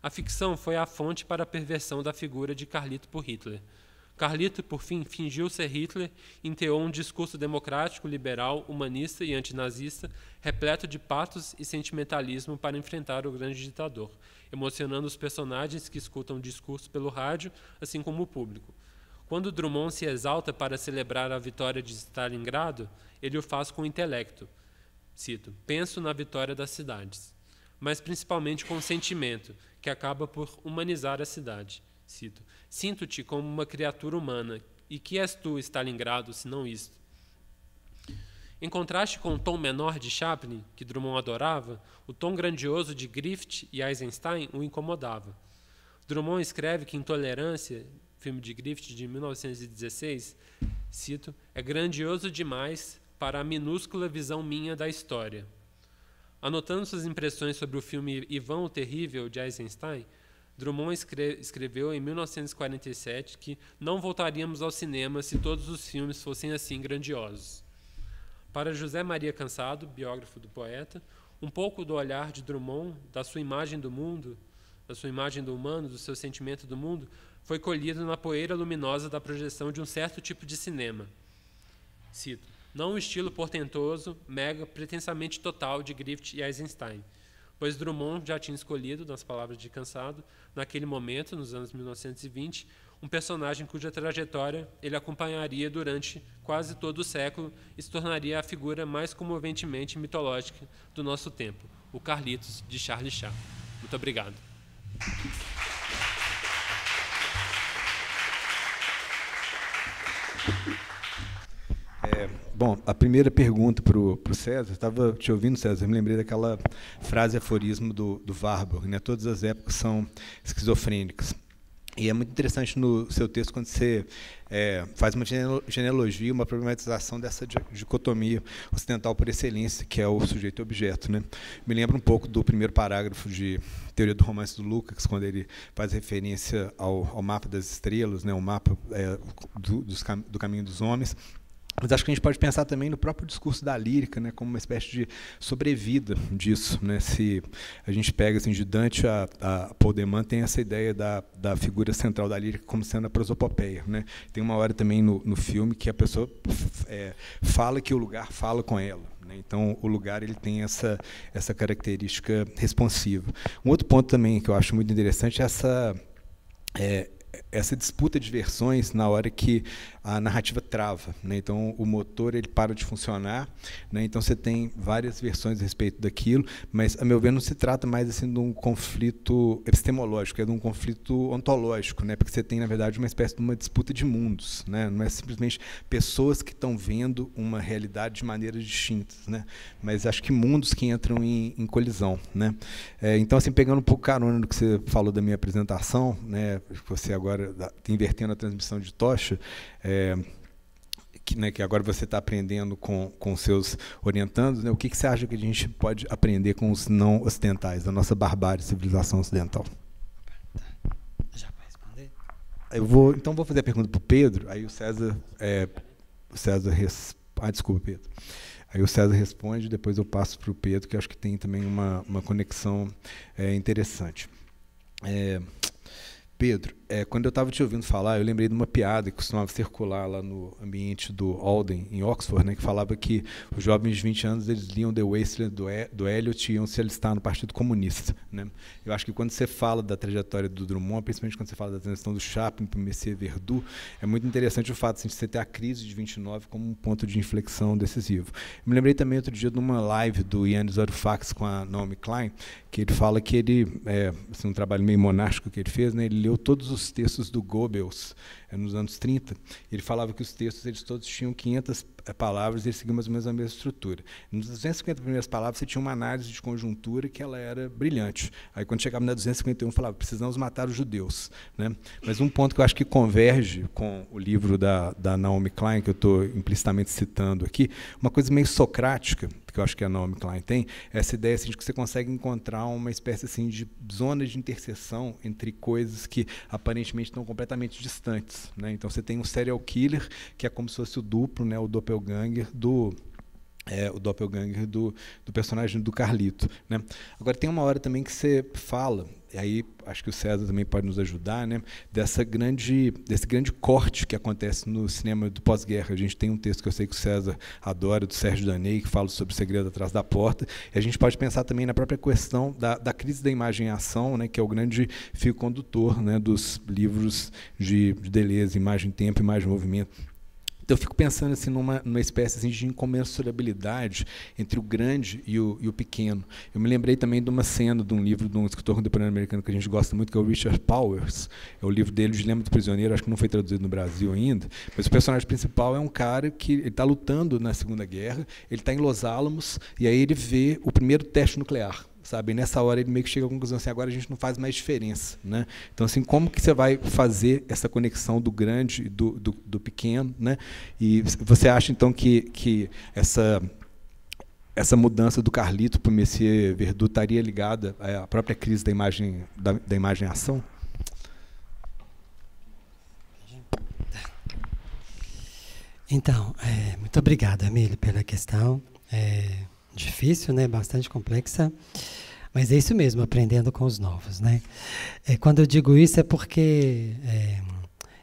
A ficção foi a fonte para a perversão da figura de Carlito por Hitler. Carlito, por fim, fingiu ser Hitler e enteou um discurso democrático, liberal, humanista e antinazista, repleto de patos e sentimentalismo para enfrentar o grande ditador, emocionando os personagens que escutam o discurso pelo rádio, assim como o público. Quando Drummond se exalta para celebrar a vitória de Stalingrado, ele o faz com o intelecto. Cito: penso na vitória das cidades, mas principalmente com o sentimento, que acaba por humanizar a cidade. Cito: sinto-te como uma criatura humana, e que és tu, Stalingrado, se não isto? Em contraste com o tom menor de Chaplin, que Drummond adorava, o tom grandioso de Griffith e Eisenstein o incomodava. Drummond escreve que Intolerância, filme de Griffith de 1916, cito: é grandioso demais para a minúscula visão minha da história. Anotando suas impressões sobre o filme Ivan o Terrível, de Eisenstein, Drummond escreveu em 1947 que não voltaríamos ao cinema se todos os filmes fossem assim grandiosos. Para José Maria Cansado, biógrafo do poeta, um pouco do olhar de Drummond, da sua imagem do mundo, da sua imagem do humano, do seu sentimento do mundo, foi colhido na poeira luminosa da projeção de um certo tipo de cinema. Cito: não o estilo portentoso, mega, pretensamente total de Griffith e Eisenstein, pois Drummond já tinha escolhido, nas palavras de Cansado, naquele momento, nos anos 1920, um personagem cuja trajetória ele acompanharia durante quase todo o século e se tornaria a figura mais comoventemente mitológica do nosso tempo, o Carlitos, de Charlie Chaplin. Muito obrigado. Bom, a primeira pergunta para o César, estava te ouvindo, César, me lembrei daquela frase aforismo do Warburg, né? Todas as épocas são esquizofrênicas. E é muito interessante no seu texto quando você faz uma genealogia, uma problematização dessa dicotomia ocidental por excelência, que é o sujeito e objeto, né? Me lembra um pouco do primeiro parágrafo de Teoria do Romance do Lukács, quando ele faz referência ao mapa das estrelas, né? O mapa do caminho dos homens. Mas acho que a gente pode pensar também no próprio discurso da lírica, né, como uma espécie de sobrevida disso, né? Se a gente pega assim, de Dante a Paul de Man, tem essa ideia da figura central da lírica como sendo a prosopopeia, né? Tem uma hora também no filme que a pessoa fala que o lugar fala com ela, né? Então o lugar ele tem essa característica responsiva. Um outro ponto também que eu acho muito interessante é essa disputa de versões na hora que a narrativa trava, né? Então o motor ele para de funcionar, né? Então você tem várias versões a respeito daquilo, mas a meu ver não se trata mais assim de um conflito epistemológico, é de um conflito ontológico, né? Porque você tem na verdade uma espécie de uma disputa de mundos, né? Não é simplesmente pessoas que estão vendo uma realidade de maneiras distintas, né? Mas acho que mundos que entram em colisão, né? Então assim, pegando um pouco carona no que você falou da minha apresentação, né? Você agora invertendo a transmissão de tocha, que agora você está aprendendo com seus orientandos, né? O que você acha que a gente pode aprender com os não ocidentais, da nossa barbárie civilização ocidental? Já vai responder? Então vou fazer a pergunta para o Pedro, aí o César desculpa, Pedro. Aí o César responde, depois eu passo para o Pedro, que acho que tem também uma conexão interessante. Pedro, quando eu estava te ouvindo falar, eu lembrei de uma piada que costumava circular lá no ambiente do Alden, em Oxford, né, que falava que os jovens de 20 anos eles liam The Wasteland do Eliot e iam se alistar no Partido Comunista. Né? Eu acho que quando você fala da trajetória do Drummond, principalmente quando você fala da transição do Chaplin para o Messier Verdoux, é muito interessante o fato assim, de você ter a crise de 29 como um ponto de inflexão decisivo. Eu me lembrei também outro dia de uma live do Yannis Varoufakis com a Naomi Klein, que ele fala que ele, assim, um trabalho meio monástico que ele fez, né, ele leu todos os textos do Goebbels nos anos 30. Ele falava que os textos eles todos tinham 500 palavras e eles seguiam mais ou menos a mesma estrutura. Nas 250 primeiras palavras você tinha uma análise de conjuntura que ela era brilhante. Aí quando chegava na 251 falava, precisamos matar os judeus. Né? Mas um ponto que eu acho que converge com o livro da Naomi Klein, que eu estou implicitamente citando aqui, uma coisa meio socrática, que eu acho que a Naomi Klein tem, é essa ideia assim, de que você consegue encontrar uma espécie assim, de zona de interseção entre coisas que aparentemente estão completamente distantes. Né? Então você tem um serial killer, que é como se fosse o duplo, né, o doppelganger do personagem do Carlito. Né? Agora tem uma hora também que você fala, e aí acho que o César também pode nos ajudar, né, desse grande corte que acontece no cinema do pós-guerra. A gente tem um texto que eu sei que o César adora, do Sérgio Daney, que fala sobre o segredo atrás da porta, e a gente pode pensar também na própria questão da crise da imagem em ação, né, que é o grande fio condutor, né, dos livros de Deleuze, Imagem, Tempo, Imagem, Movimento. Então, eu fico pensando assim, numa espécie assim, de incomensurabilidade entre o grande e o pequeno. Eu me lembrei também de uma cena de um livro de um escritor contemporâneo americano que a gente gosta muito, que é o Richard Powers. É o livro dele, O Dilema do Prisioneiro, acho que não foi traduzido no Brasil ainda, mas o personagem principal é um cara que está lutando na Segunda Guerra, ele está em Los Alamos, e aí ele vê o primeiro teste nuclear. Sabe? E nessa hora ele meio que chega à conclusão assim, agora a gente não faz mais diferença. Né? Então, assim, como que você vai fazer essa conexão do grande e do pequeno? Né? E você acha, então, que essa mudança do Carlito para o Messier Verdoux estaria ligada à própria crise da imagem em ação? Então, muito obrigado, Emílio, pela questão. Difícil, né? Bastante complexa, mas é isso mesmo, aprendendo com os novos, né? Quando eu digo isso é porque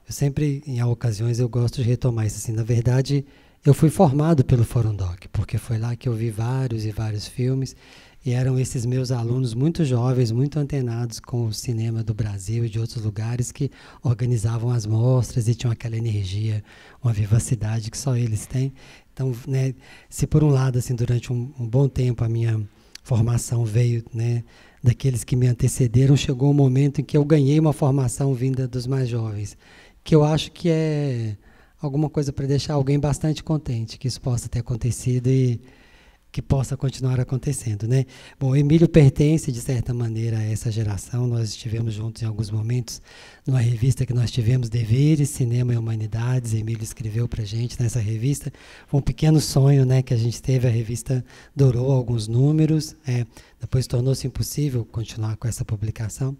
eu sempre, em ocasiões, eu gosto de retomar isso assim. Na verdade, eu fui formado pelo Fórum Doc, porque foi lá que eu vi vários e vários filmes, e eram esses meus alunos muito jovens, muito antenados com o cinema do Brasil e de outros lugares que organizavam as mostras e tinham aquela energia, uma vivacidade que só eles têm. Então, né, se por um lado, assim, durante um bom tempo a minha formação veio, né, daqueles que me antecederam, chegou um momento em que eu ganhei uma formação vinda dos mais jovens, que eu acho que é alguma coisa para deixar alguém bastante contente que isso possa ter acontecido e que possa continuar acontecendo, né? Bom, o Emílio pertence, de certa maneira, a essa geração. Nós estivemos juntos em alguns momentos numa revista que nós tivemos, Deveres, Cinema e Humanidades. Emílio escreveu para a gente nessa revista. Foi um pequeno sonho, né, que a gente teve. A revista durou alguns números. Depois tornou-se impossível continuar com essa publicação.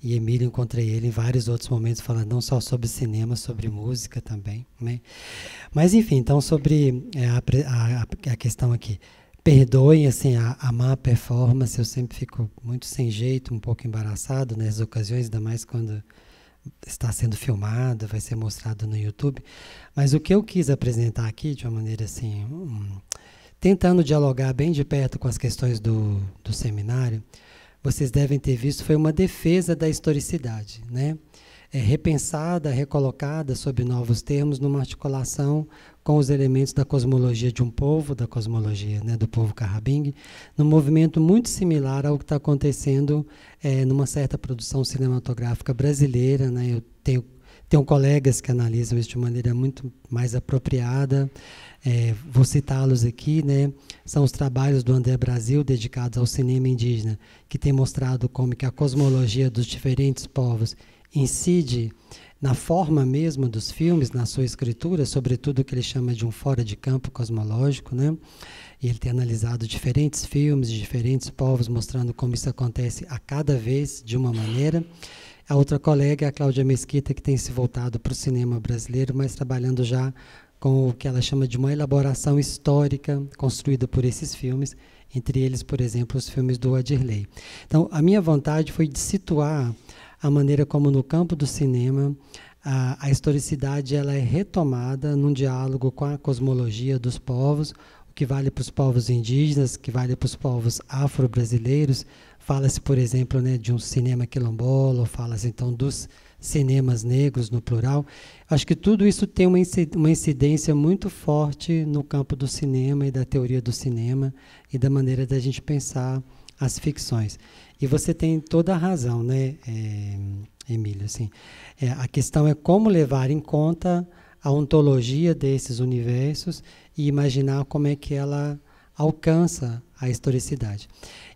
E Emílio, encontrei ele em vários outros momentos, falando não só sobre cinema, sobre música também. Né? Mas, enfim, então, sobre a questão aqui. Perdoem assim, a má performance, eu sempre fico muito sem jeito, um pouco embaraçado nessas ocasiões, ainda mais quando está sendo filmado, vai ser mostrado no YouTube. Mas o que eu quis apresentar aqui, de uma maneira assim, tentando dialogar bem de perto com as questões do seminário, vocês devem ter visto, foi uma defesa da historicidade, né? Repensada, recolocada sob novos termos, numa articulação com os elementos da cosmologia de um povo, da cosmologia, né, do povo Carrabing, num movimento muito similar ao que está acontecendo numa certa produção cinematográfica brasileira. Né? Eu tenho colegas que analisam isso de maneira muito mais apropriada. Vou citá-los aqui, né? São os trabalhos do André Brasil dedicados ao cinema indígena, que tem mostrado como que a cosmologia dos diferentes povos incide na forma mesmo dos filmes, na sua escritura, sobretudo o que ele chama de um fora de campo cosmológico, né? E ele tem analisado diferentes filmes de diferentes povos, mostrando como isso acontece a cada vez de uma maneira. A outra colega é a Cláudia Mesquita, que tem se voltado para o cinema brasileiro, mas trabalhando já com o que ela chama de uma elaboração histórica construída por esses filmes, entre eles, por exemplo, os filmes do Adirley. Então, a minha vontade foi de situar a maneira como no campo do cinema a historicidade ela é retomada num diálogo com a cosmologia dos povos, o que vale para os povos indígenas, que vale para os povos afro-brasileiros. Fala-se, por exemplo, né, de um cinema quilombola, fala-se então dos cinemas negros no plural. Acho que tudo isso tem uma incidência muito forte no campo do cinema e da teoria do cinema e da maneira da gente pensar as ficções. E você tem toda a razão, né, Emílio? Assim, a questão é como levar em conta a ontologia desses universos e imaginar como é que ela alcança a historicidade.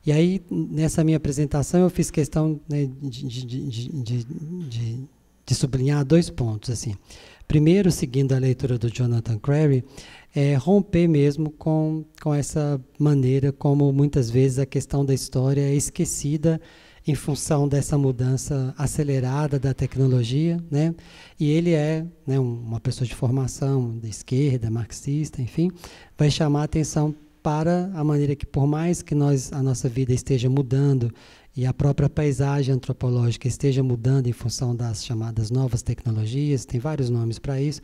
E aí, nessa minha apresentação, eu fiz questão, né, de sublinhar 2 pontos. Assim. Primeiro, seguindo a leitura do Jonathan Crary, romper mesmo com essa maneira como muitas vezes a questão da história é esquecida em função dessa mudança acelerada da tecnologia, né? E ele é, né, uma pessoa de formação da esquerda, marxista, enfim, vai chamar a atenção para a maneira que, por mais que a nossa vida esteja mudando e a própria paisagem antropológica esteja mudando em função das chamadas novas tecnologias, tem vários nomes para isso,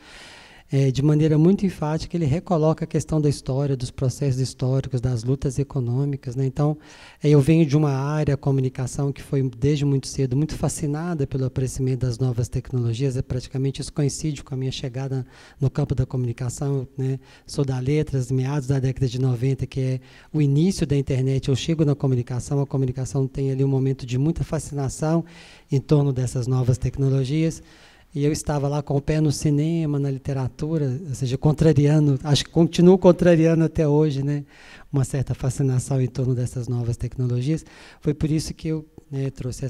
de maneira muito enfática, ele recoloca a questão da história, dos processos históricos, das lutas econômicas, né? Então, eu venho de uma área, a comunicação, que foi desde muito cedo muito fascinada pelo aparecimento das novas tecnologias. Praticamente isso coincide com a minha chegada no campo da comunicação, né? Sou da letras, meados da década de 90, que é o início da internet. Eu chego na comunicação, a comunicação tem ali um momento de muita fascinação em torno dessas novas tecnologias. E eu estava lá com o pé no cinema, na literatura, ou seja, contrariando, acho que continuo contrariando até hoje, né, uma certa fascinação em torno dessas novas tecnologias. Foi por isso que eu, né, trouxe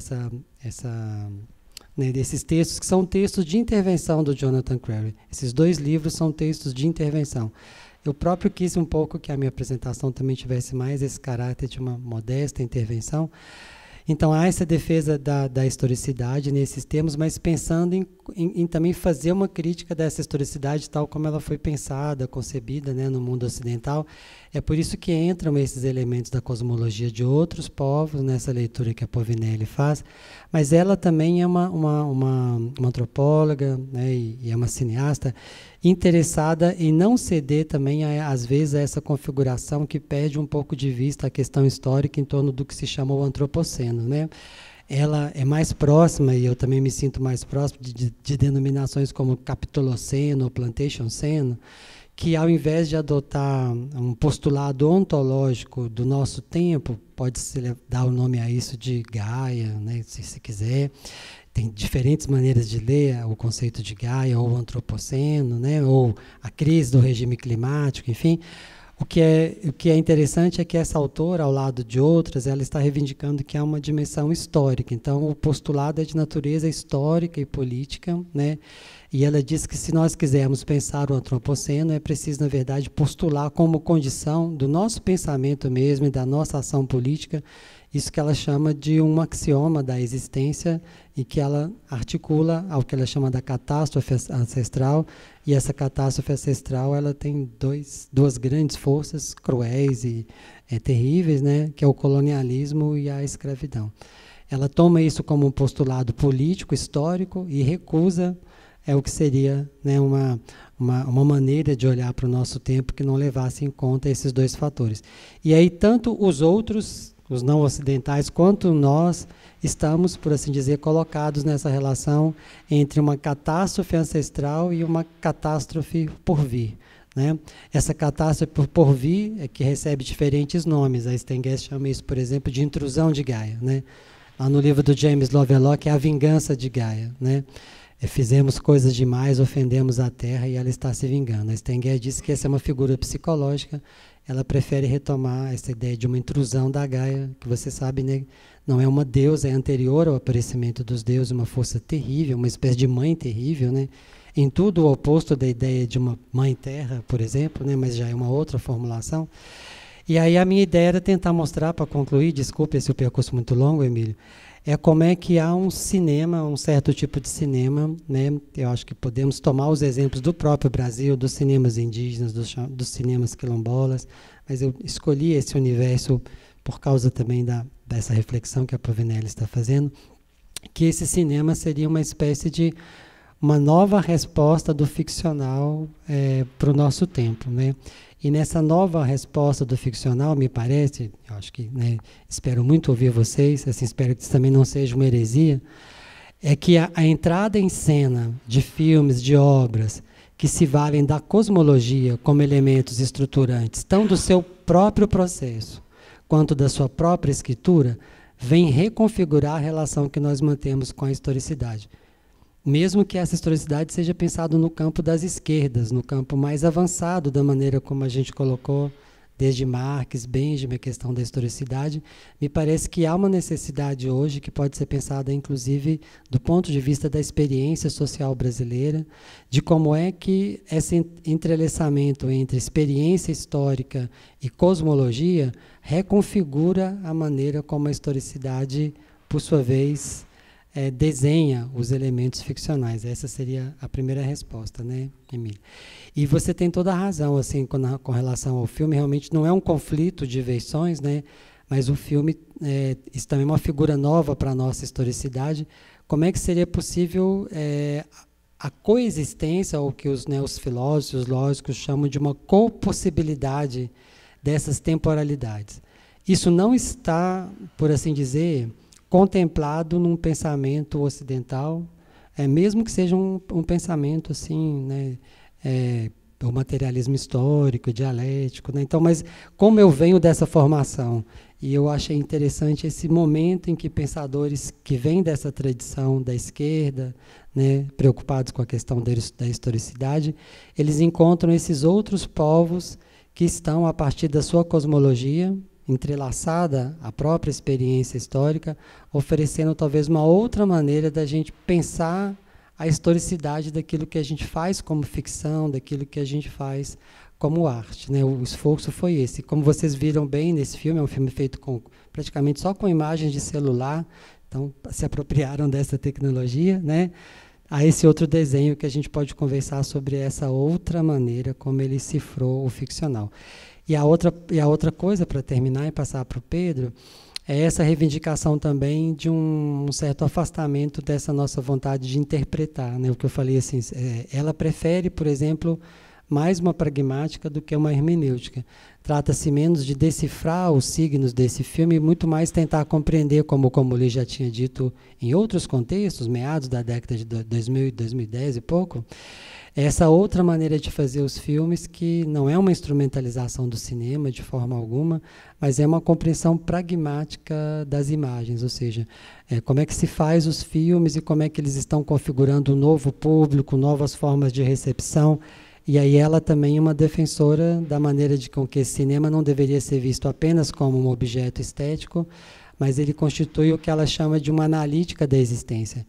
esses textos, que são textos de intervenção do Jonathan Crary. Esses 2 livros são textos de intervenção. Eu próprio quis um pouco que a minha apresentação também tivesse mais esse caráter de uma modesta intervenção. Então, há essa defesa da historicidade nesses termos, mas pensando em também fazer uma crítica dessa historicidade tal como ela foi pensada, concebida, né, no mundo ocidental. É por isso que entram esses elementos da cosmologia de outros povos nessa leitura que a Povinelli faz, mas ela também é uma antropóloga, né, e é uma cineasta interessada em não ceder também, às vezes, a essa configuração que perde um pouco de vista a questão histórica em torno do que se chama o antropoceno, né? Ela é mais próxima, e eu também me sinto mais próximo, de denominações como capitoloceno ou plantationceno, que ao invés de adotar um postulado ontológico do nosso tempo, pode-se dar o nome a isso de Gaia, né, se quiser. Tem diferentes maneiras de ler o conceito de Gaia, ou antropoceno, né, ou a crise do regime climático, enfim. O que é interessante é que essa autora, ao lado de outras, ela está reivindicando que há uma dimensão histórica. Então, o postulado é de natureza histórica e política, né? E ela diz que, se nós quisermos pensar o antropoceno, é preciso, na verdade, postular como condição do nosso pensamento mesmo e da nossa ação política, isso que ela chama de um axioma da existência, e que ela articula ao que ela chama da catástrofe ancestral. E essa catástrofe ancestral, ela tem duas grandes forças cruéis e terríveis, né, que é o colonialismo e a escravidão. Ela toma isso como um postulado político, histórico, e recusa o que seria, né, uma maneira de olhar para o nosso tempo que não levasse em conta esses 2 fatores. E aí, tanto os outros, os não ocidentais, quanto nós, estamos, por assim dizer, colocados nessa relação entre uma catástrofe ancestral e uma catástrofe por vir, né? Essa catástrofe por vir é que recebe diferentes nomes. A Stengers chama isso, por exemplo, de intrusão de Gaia, né? Lá no livro do James Lovelock é a vingança de Gaia, né? Fizemos coisas demais, ofendemos a Terra e ela está se vingando. A Stengers diz que essa é uma figura psicológica. Ela prefere retomar essa ideia de uma intrusão da Gaia, que você sabe, né, não é uma deusa, é anterior ao aparecimento dos deuses, uma força terrível, uma espécie de mãe terrível, né? Em tudo o oposto da ideia de uma mãe terra, por exemplo, né, mas já é uma outra formulação. E aí a minha ideia era tentar mostrar, para concluir, desculpe esse percurso muito longo, Emílio, é como é que há um cinema, um certo tipo de cinema, né? Eu acho que podemos tomar os exemplos do próprio Brasil, dos cinemas indígenas, dos cinemas quilombolas, mas eu escolhi esse universo por causa também dessa reflexão que a Povinelli está fazendo, que esse cinema seria uma espécie de uma nova resposta do ficcional para o nosso tempo, né? E nessa nova resposta do ficcional, me parece, eu acho que, né, espero muito ouvir vocês, assim, espero que isso também não seja uma heresia, é que a entrada em cena de filmes, de obras, que se valem da cosmologia como elementos estruturantes, tanto do seu próprio processo, quanto da sua própria escritura, vem reconfigurar a relação que nós mantemos com a historicidade. Mesmo que essa historicidade seja pensada no campo das esquerdas, no campo mais avançado da maneira como a gente colocou, desde Marx, Benjamin, a questão da historicidade, me parece que há uma necessidade hoje que pode ser pensada, inclusive, do ponto de vista da experiência social brasileira, de como é que esse entrelaçamento entre experiência histórica e cosmologia reconfigura a maneira como a historicidade, por sua vez, desenha os elementos ficcionais. Essa seria a primeira resposta, né, Emílio? E você tem toda a razão, assim, com relação ao filme, realmente não é um conflito de versões, né, mas o filme, isso também é uma figura nova para a nossa historicidade. Como é que seria possível a coexistência, ou que os filósofos, os lógicos chamam de uma copossibilidade dessas temporalidades? Isso não está, por assim dizer, contemplado num pensamento ocidental, mesmo que seja um pensamento assim, né, o materialismo histórico, dialético, né? Então, mas como eu venho dessa formação, e eu achei interessante esse momento em que pensadores que vêm dessa tradição da esquerda, né, preocupados com a questão da historicidade, eles encontram esses outros povos que estão, a partir da sua cosmologia, entrelaçada à própria experiência histórica, oferecendo talvez uma outra maneira da gente pensar a historicidade daquilo que a gente faz como ficção, daquilo que a gente faz como arte, né? O esforço foi esse. Como vocês viram bem nesse filme, é um filme feito praticamente só com imagens de celular, então se apropriaram dessa tecnologia, né? Há esse outro desenho que a gente pode conversar sobre essa outra maneira como ele cifrou o ficcional. E a outra coisa, para terminar e passar para o Pedro, é essa reivindicação também de um certo afastamento dessa nossa vontade de interpretar, né? O que eu falei, assim, ela prefere, por exemplo, mais uma pragmática do que uma hermenêutica. Trata-se menos de decifrar os signos desse filme e muito mais tentar compreender, como o Lee já tinha dito em outros contextos, meados da década de 2000, 2010 e pouco, essa outra maneira de fazer os filmes, que não é uma instrumentalização do cinema de forma alguma, mas é uma compreensão pragmática das imagens, ou seja, como é que se faz os filmes e como é que eles estão configurando um novo público, novas formas de recepção. E aí ela também é uma defensora da maneira de com que esse cinema não deveria ser visto apenas como um objeto estético, mas ele constitui o que ela chama de uma analítica da existência.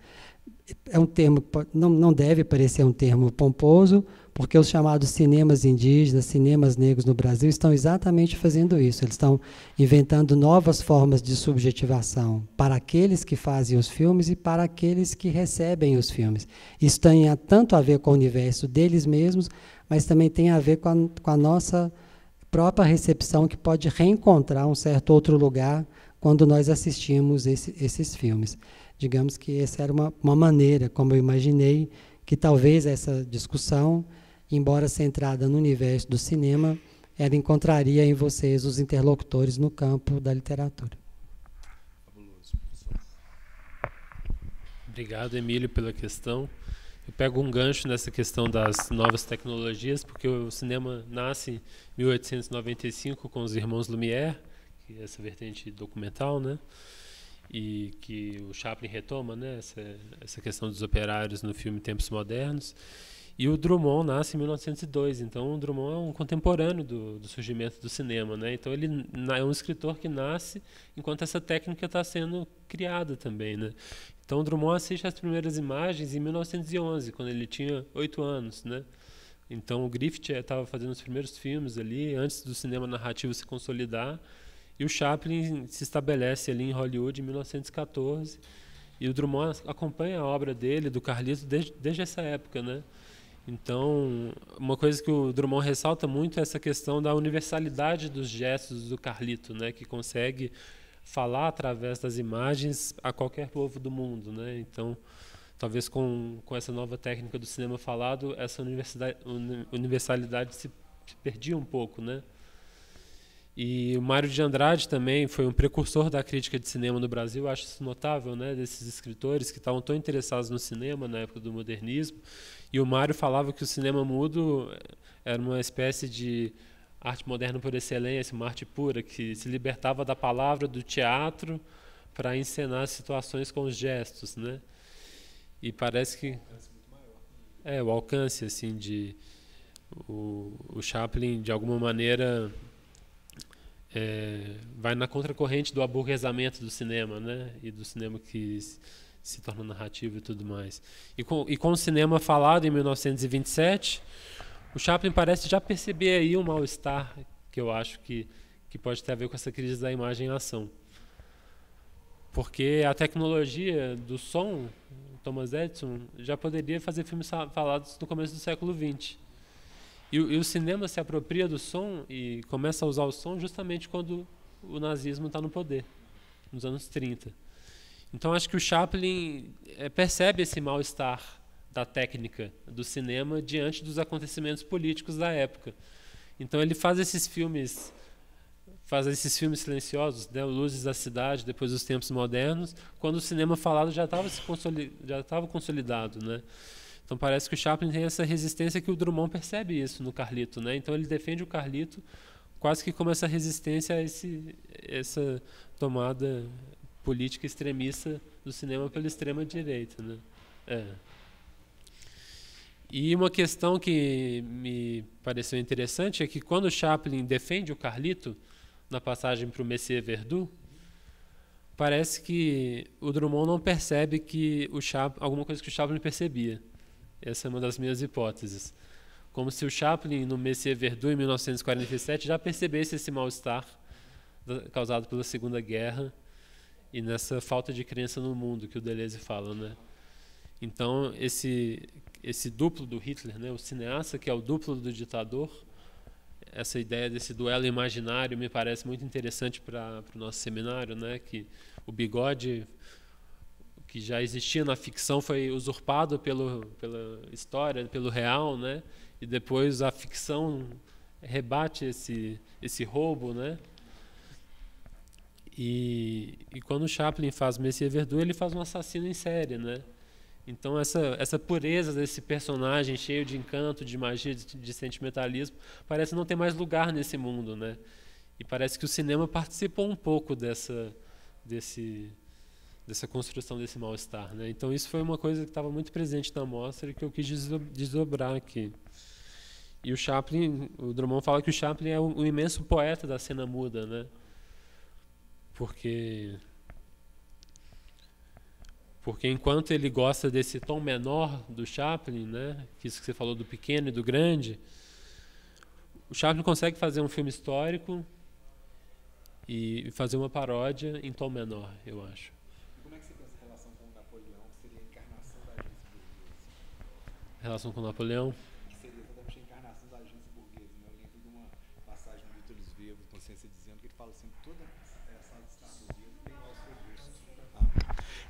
É um termo, não deve parecer um termo pomposo, porque os chamados cinemas indígenas, cinemas negros no Brasil estão exatamente fazendo isso. Eles estão inventando novas formas de subjetivação para aqueles que fazem os filmes e para aqueles que recebem os filmes. Isso tem tanto a ver com o universo deles mesmos, mas também tem a ver com a nossa própria recepção, que pode reencontrar um certo outro lugar quando nós assistimos esses filmes. Digamos que essa era uma maneira, como eu imaginei, que talvez essa discussão, embora centrada no universo do cinema, ela encontraria em vocês os interlocutores no campo da literatura. Obrigado, Emílio, pela questão. Eu pego um gancho nessa questão das novas tecnologias, porque o cinema nasce em 1895 com os irmãos Lumière, que é essa vertente documental, né? E que o Chaplin retoma, né, essa questão dos operários no filme Tempos Modernos. E o Drummond nasce em 1902, então o Drummond é um contemporâneo do surgimento do cinema, né? Então ele é um escritor que nasce enquanto essa técnica está sendo criada também, né? Então o Drummond assiste as primeiras imagens em 1911, quando ele tinha 8 anos, né? Então o Griffith estava fazendo os primeiros filmes ali, antes do cinema narrativo se consolidar, e o Chaplin se estabelece ali em Hollywood em 1914, e o Drummond acompanha a obra dele, do Carlito, desde essa época, né? Então, uma coisa que o Drummond ressalta muito é essa questão da universalidade dos gestos do Carlito, né? Que consegue falar através das imagens a qualquer povo do mundo, né? Então, talvez com essa nova técnica do cinema falado, essa universalidade se perdia um pouco, né? E o Mário de Andrade também foi um precursor da crítica de cinema no Brasil, acho isso notável, né? Desses escritores que estavam tão interessados no cinema na época do modernismo. E o Mário falava que o cinema mudo era uma espécie de arte moderna por excelência, uma arte pura, que se libertava da palavra, do teatro, para encenar situações com os gestos, né? E parece que o alcance assim de o Chaplin de alguma maneira vai na contracorrente do aburguesamento do cinema, né? E do cinema que se torna narrativo e tudo mais. E com o cinema falado em 1927, o Chaplin parece já perceber aí um mal-estar que eu acho que pode ter a ver com essa crise da imagem em ação. Porque a tecnologia do som, Thomas Edison, já poderia fazer filmes falados no começo do século XX. E o cinema se apropria do som e começa a usar o som justamente quando o nazismo está no poder, nos anos 30. Então acho que o Chaplin percebe esse mal-estar da técnica do cinema diante dos acontecimentos políticos da época. Então ele faz esses filmes silenciosos, né, Luzes da Cidade, depois Os Tempos Modernos, quando o cinema falado já estava consolidado, né? Então parece que o Chaplin tem essa resistência que o Drummond percebe isso no Carlito, né? Então ele defende o Carlito quase que como essa resistência a essa tomada política extremista do cinema pela extrema direita, né? E uma questão que me pareceu interessante é que quando o Chaplin defende o Carlito na passagem para o Messier Verdoux, parece que o Drummond não percebe que alguma coisa que o Chaplin percebia. Essa é uma das minhas hipóteses. Como se o Chaplin, no Messier Verdoux, em 1947, já percebesse esse mal-estar causado pela Segunda Guerra e nessa falta de crença no mundo que o Deleuze fala, né? Então, esse duplo do Hitler, né, o cineasta que é o duplo do ditador, essa ideia desse duelo imaginário me parece muito interessante para o nosso seminário, né, que o bigode que já existia na ficção foi usurpado pela história, pelo real, né, e depois a ficção rebate esse roubo, né. E quando o Chaplin faz Messier Verdoux, ele faz um assassino em série, né? Então essa pureza desse personagem cheio de encanto, de magia, de sentimentalismo, parece não ter mais lugar nesse mundo, né? E parece que o cinema participou um pouco dessa construção desse mal-estar, né? Então isso foi uma coisa que estava muito presente na mostra e que eu quis desdobrar aqui. E o Drummond fala que o Chaplin é um imenso poeta da cena muda, né? Porque enquanto ele gosta desse tom menor do Chaplin, né, que isso que você falou do pequeno e do grande, o Chaplin consegue fazer um filme histórico e fazer uma paródia em tom menor, eu acho. E como é que você pensa a relação com o Napoleão, que seria a encarnação da agência burguesa? A relação com o Napoleão? Que seria exatamente a encarnação da agência burguesa, né? Eu lembro de uma passagem do Vitor Lisboa, Consciência Dizendo, que ele fala assim, toda essa Estado burguesa tem lá o seu gosto.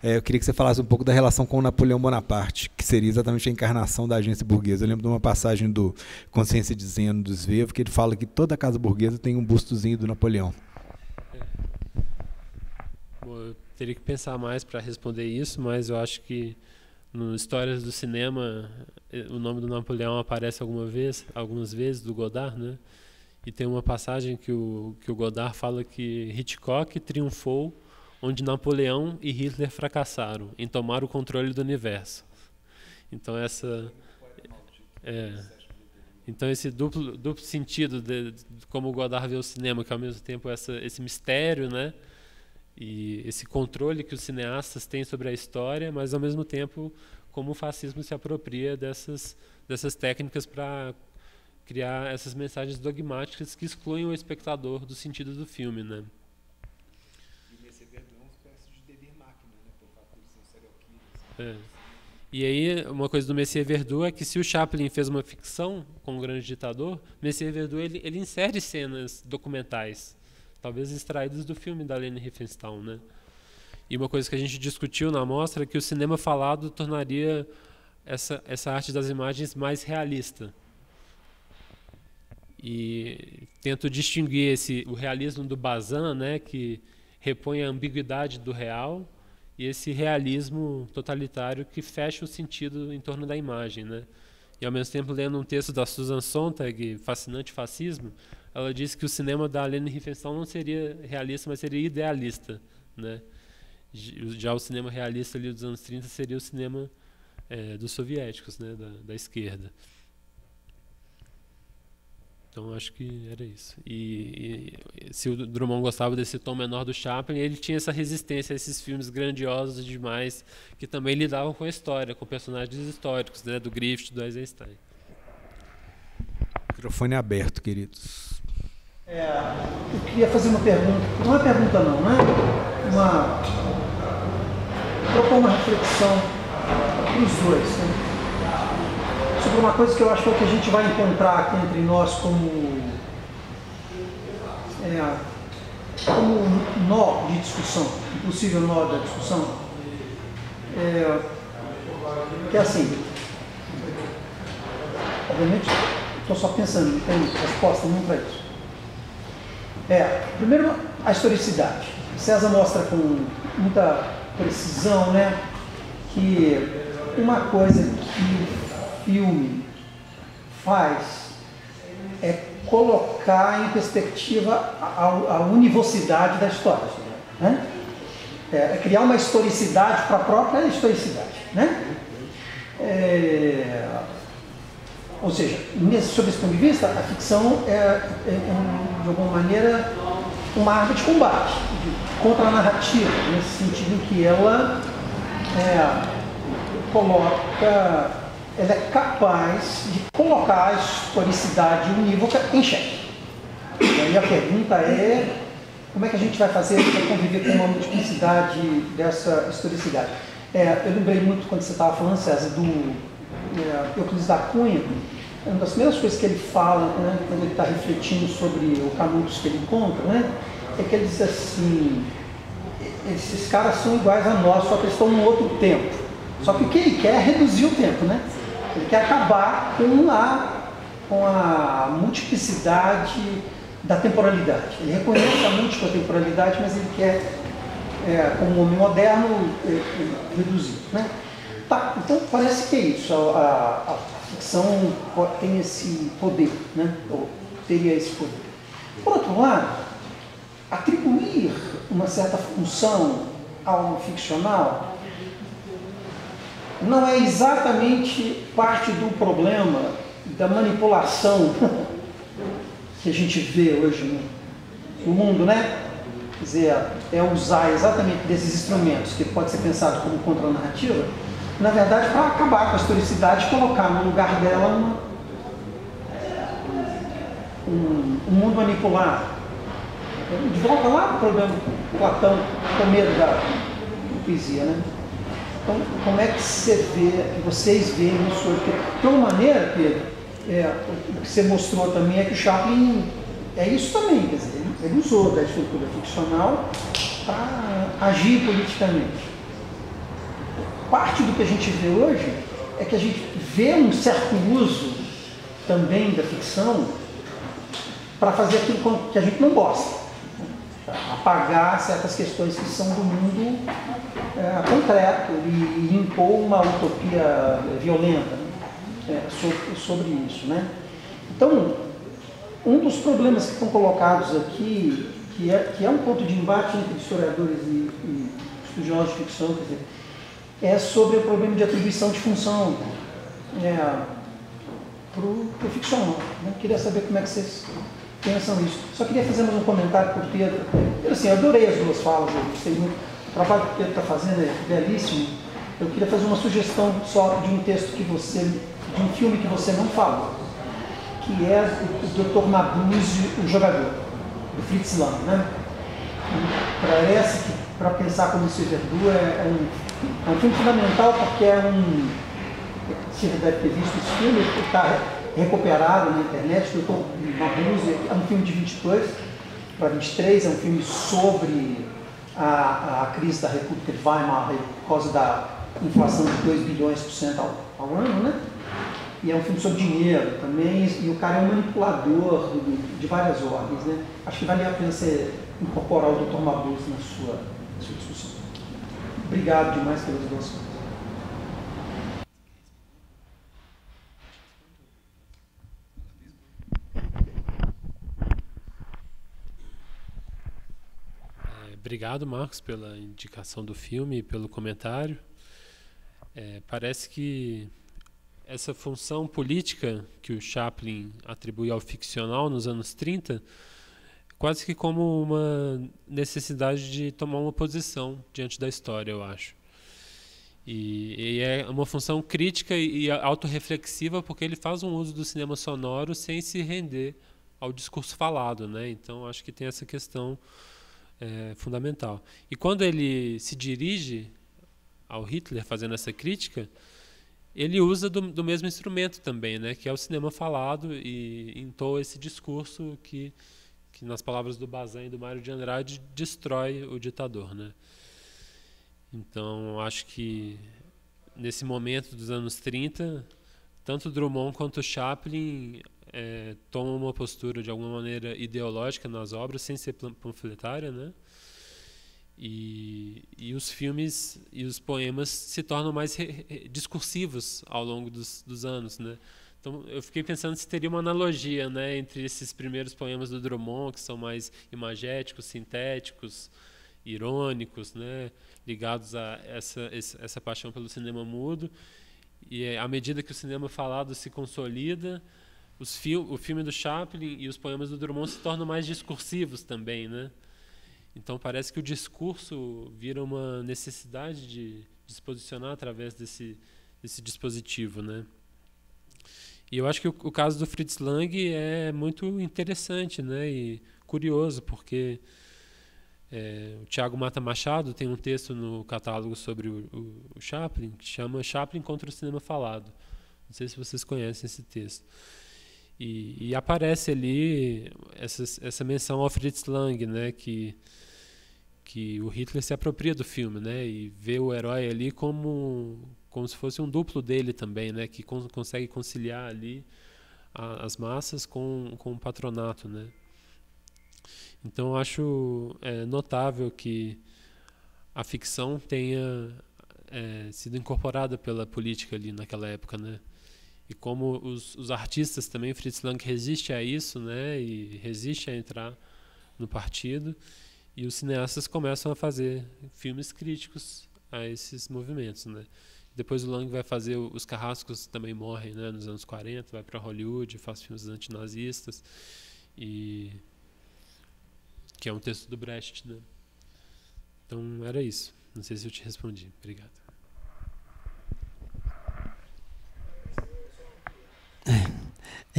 Eu queria que você falasse um pouco da relação com o Napoleão Bonaparte, que seria exatamente a encarnação da agência burguesa. Eu lembro de uma passagem do Consciência Dizendo, do Svevo, que ele fala que toda casa burguesa tem um bustozinho do Napoleão. Bom, eu teria que pensar mais para responder isso, mas eu acho que no Histórias do Cinema o nome do Napoleão aparece algumas vezes, do Godard, né? E tem uma passagem que o Godard fala que Hitchcock triunfou onde Napoleão e Hitler fracassaram em tomar o controle do universo. Então então esse duplo sentido de como o Godard vê o cinema, que ao mesmo tempo esse mistério, né, e esse controle que os cineastas têm sobre a história, mas ao mesmo tempo como o fascismo se apropria dessas técnicas para criar essas mensagens dogmáticas que excluem o espectador do sentido do filme, né? E nesse Verdun é uma espécie de dever máquina, né? Por fato de ser serial killer. E aí, uma coisa do Messier Verdun é que se o Chaplin fez uma ficção com o Grande Ditador, Messier Verdun ele insere cenas documentais, talvez extraídas do filme da Leni Riefenstahl, né? E uma coisa que a gente discutiu na mostra é que o cinema falado tornaria essa arte das imagens mais realista. E tento distinguir o realismo do Bazin, né, que repõe a ambiguidade do real, e esse realismo totalitário que fecha o sentido em torno da imagem, né? E ao mesmo tempo, lendo um texto da Susan Sontag, Fascinante Fascismo, ela disse que o cinema da Leni Riefenstahl não seria realista, mas seria idealista, né? Já o cinema realista ali dos anos 30 seria o cinema dos soviéticos, né, da esquerda. Então, acho que era isso. E se o Drummond gostava desse tom menor do Chaplin, ele tinha essa resistência a esses filmes grandiosos demais, que também lidavam com a história, com personagens históricos, né, do Griffith, do Eisenstein. Microfone aberto, queridos. Eu queria fazer uma pergunta. Não é pergunta não, né? Propor uma reflexão para os dois, né? Sobre uma coisa que eu acho que é o que a gente vai encontrar aqui entre nós como nó de discussão, possível nó da discussão, que é assim, obviamente, estou só pensando, não tem resposta nenhuma para isso. Primeiro, a historicidade. César mostra com muita precisão, né, que uma coisa que filme faz é colocar em perspectiva a univocidade da história, né? É criar uma historicidade para a própria historicidade, né? Ou seja, sob esse ponto de vista, a ficção de alguma maneira, uma arma de combate, contra a narrativa, nesse sentido em que ela ela é capaz de colocar a historicidade unívoca em xeque. E aí a pergunta é, como é que a gente vai fazer para conviver com uma multiplicidade dessa historicidade? Eu lembrei muito quando você estava falando, César, do Euclides da Cunha. Uma das primeiras coisas que ele fala, né, quando ele está refletindo sobre o Canudos que ele encontra, né, é que ele diz assim, esses caras são iguais a nós, só que eles estão num outro tempo. Só que o que ele quer é reduzir o tempo, né? Ele quer acabar com a multiplicidade da temporalidade. Ele reconhece a múltipla temporalidade, mas ele quer, como homem moderno, reduzir, né? Tá, então parece que é isso. A ficção tem esse poder, né? Ou teria esse poder. Por outro lado, atribuir uma certa função ao ficcional não é exatamente parte do problema da manipulação que a gente vê hoje no mundo, né? Quer dizer, usar exatamente desses instrumentos, que pode ser pensado como contranarrativa, na verdade, para acabar com a historicidade e colocar no lugar dela um mundo manipulado. De volta lá para o problema Platão, com medo da poesia, né? Então, como é que vocês veem isso hoje? De uma maneira, Pedro, o que você mostrou também é que o Chaplin é isso também, quer dizer, ele usou da estrutura ficcional para agir politicamente. Parte do que a gente vê hoje é que a gente vê um certo uso também da ficção para fazer aquilo que a gente não gosta. Apagar certas questões que são do mundo concreto e impor uma utopia violenta, né, sobre isso, né? Então, um dos problemas que estão colocados aqui, que é um ponto de embate entre historiadores e estudiosos de ficção, quer dizer, é sobre o problema de atribuição de função para o ficcional, né? Queria saber como é que vocês pensam nisso. Só queria fazer mais um comentário para o Pedro. Assim, eu adorei as duas falas, eu gostei muito. O trabalho que o Pedro está fazendo é belíssimo. Eu queria fazer uma sugestão só de um texto de um filme que você não falou, que é o Dr. Mabuse, o jogador, do Fritz Lang, né? Parece que, para pensar como isso é verdura, é um filme fundamental, porque você já deve ter visto esse filme, está recuperado na internet, o Dr. Mabuse, é um filme de 22 para 23, é um filme sobre a crise da República de Weimar por causa da inflação de 2 bilhões por cento ao ano, né? E é um filme sobre dinheiro também, e o cara é um manipulador de várias ordens, né? Acho que vale a pena você incorporar o Dr. Mabuse na sua discussão. Obrigado demais pelas doações. Obrigado, Marcos, pela indicação do filme e pelo comentário. Parece que essa função política que o Chaplin atribui ao ficcional nos anos 30, quase que como uma necessidade de tomar uma posição diante da história, eu acho. E é uma função crítica e autorreflexiva, porque ele faz um uso do cinema sonoro sem se render ao discurso falado, né? Então, acho que tem essa questão fundamental. E quando ele se dirige ao Hitler fazendo essa crítica, ele usa do mesmo instrumento também, né, que é o cinema falado, e entoa esse discurso que nas palavras do Bazin e do Mário de Andrade, destrói o ditador, né? Então, acho que nesse momento dos anos 30, tanto Drummond quanto Chaplin tomam uma postura de alguma maneira ideológica nas obras, sem ser panfletária, né? E os filmes e os poemas se tornam mais discursivos ao longo dos anos, né? Então, eu fiquei pensando se teria uma analogia, né, entre esses primeiros poemas do Drummond, que são mais imagéticos, sintéticos, irônicos, né, ligados a essa paixão pelo cinema mudo, e à medida que o cinema falado se consolida, o filme do Chaplin e os poemas do Drummond se tornam mais discursivos também, né? Então parece que o discurso vira uma necessidade de se posicionar através desse dispositivo, né? E eu acho que o caso do Fritz Lang é muito interessante, né, e curioso, porque o Tiago Mata Machado tem um texto no catálogo sobre o Chaplin, que chama Chaplin contra o Cinema Falado. Não sei se vocês conhecem esse texto. E aparece ali essa menção ao Fritz Lang, né, que o Hitler se apropria do filme, né, e vê o herói ali como se fosse um duplo dele também, né, que consegue conciliar ali as massas com o patronato, né. Então, eu acho notável que a ficção tenha sido incorporada pela política ali naquela época, né. E como os artistas também, Fritz Lang resiste a isso, né, e resiste a entrar no partido, e os cineastas começam a fazer filmes críticos a esses movimentos, né. Depois o Lang vai fazer Os Carrascos Também Morrem, né, nos anos 40, vai para Hollywood, faz filmes antinazistas, que é um texto do Brecht, né. Então era isso. Não sei se eu te respondi. Obrigado.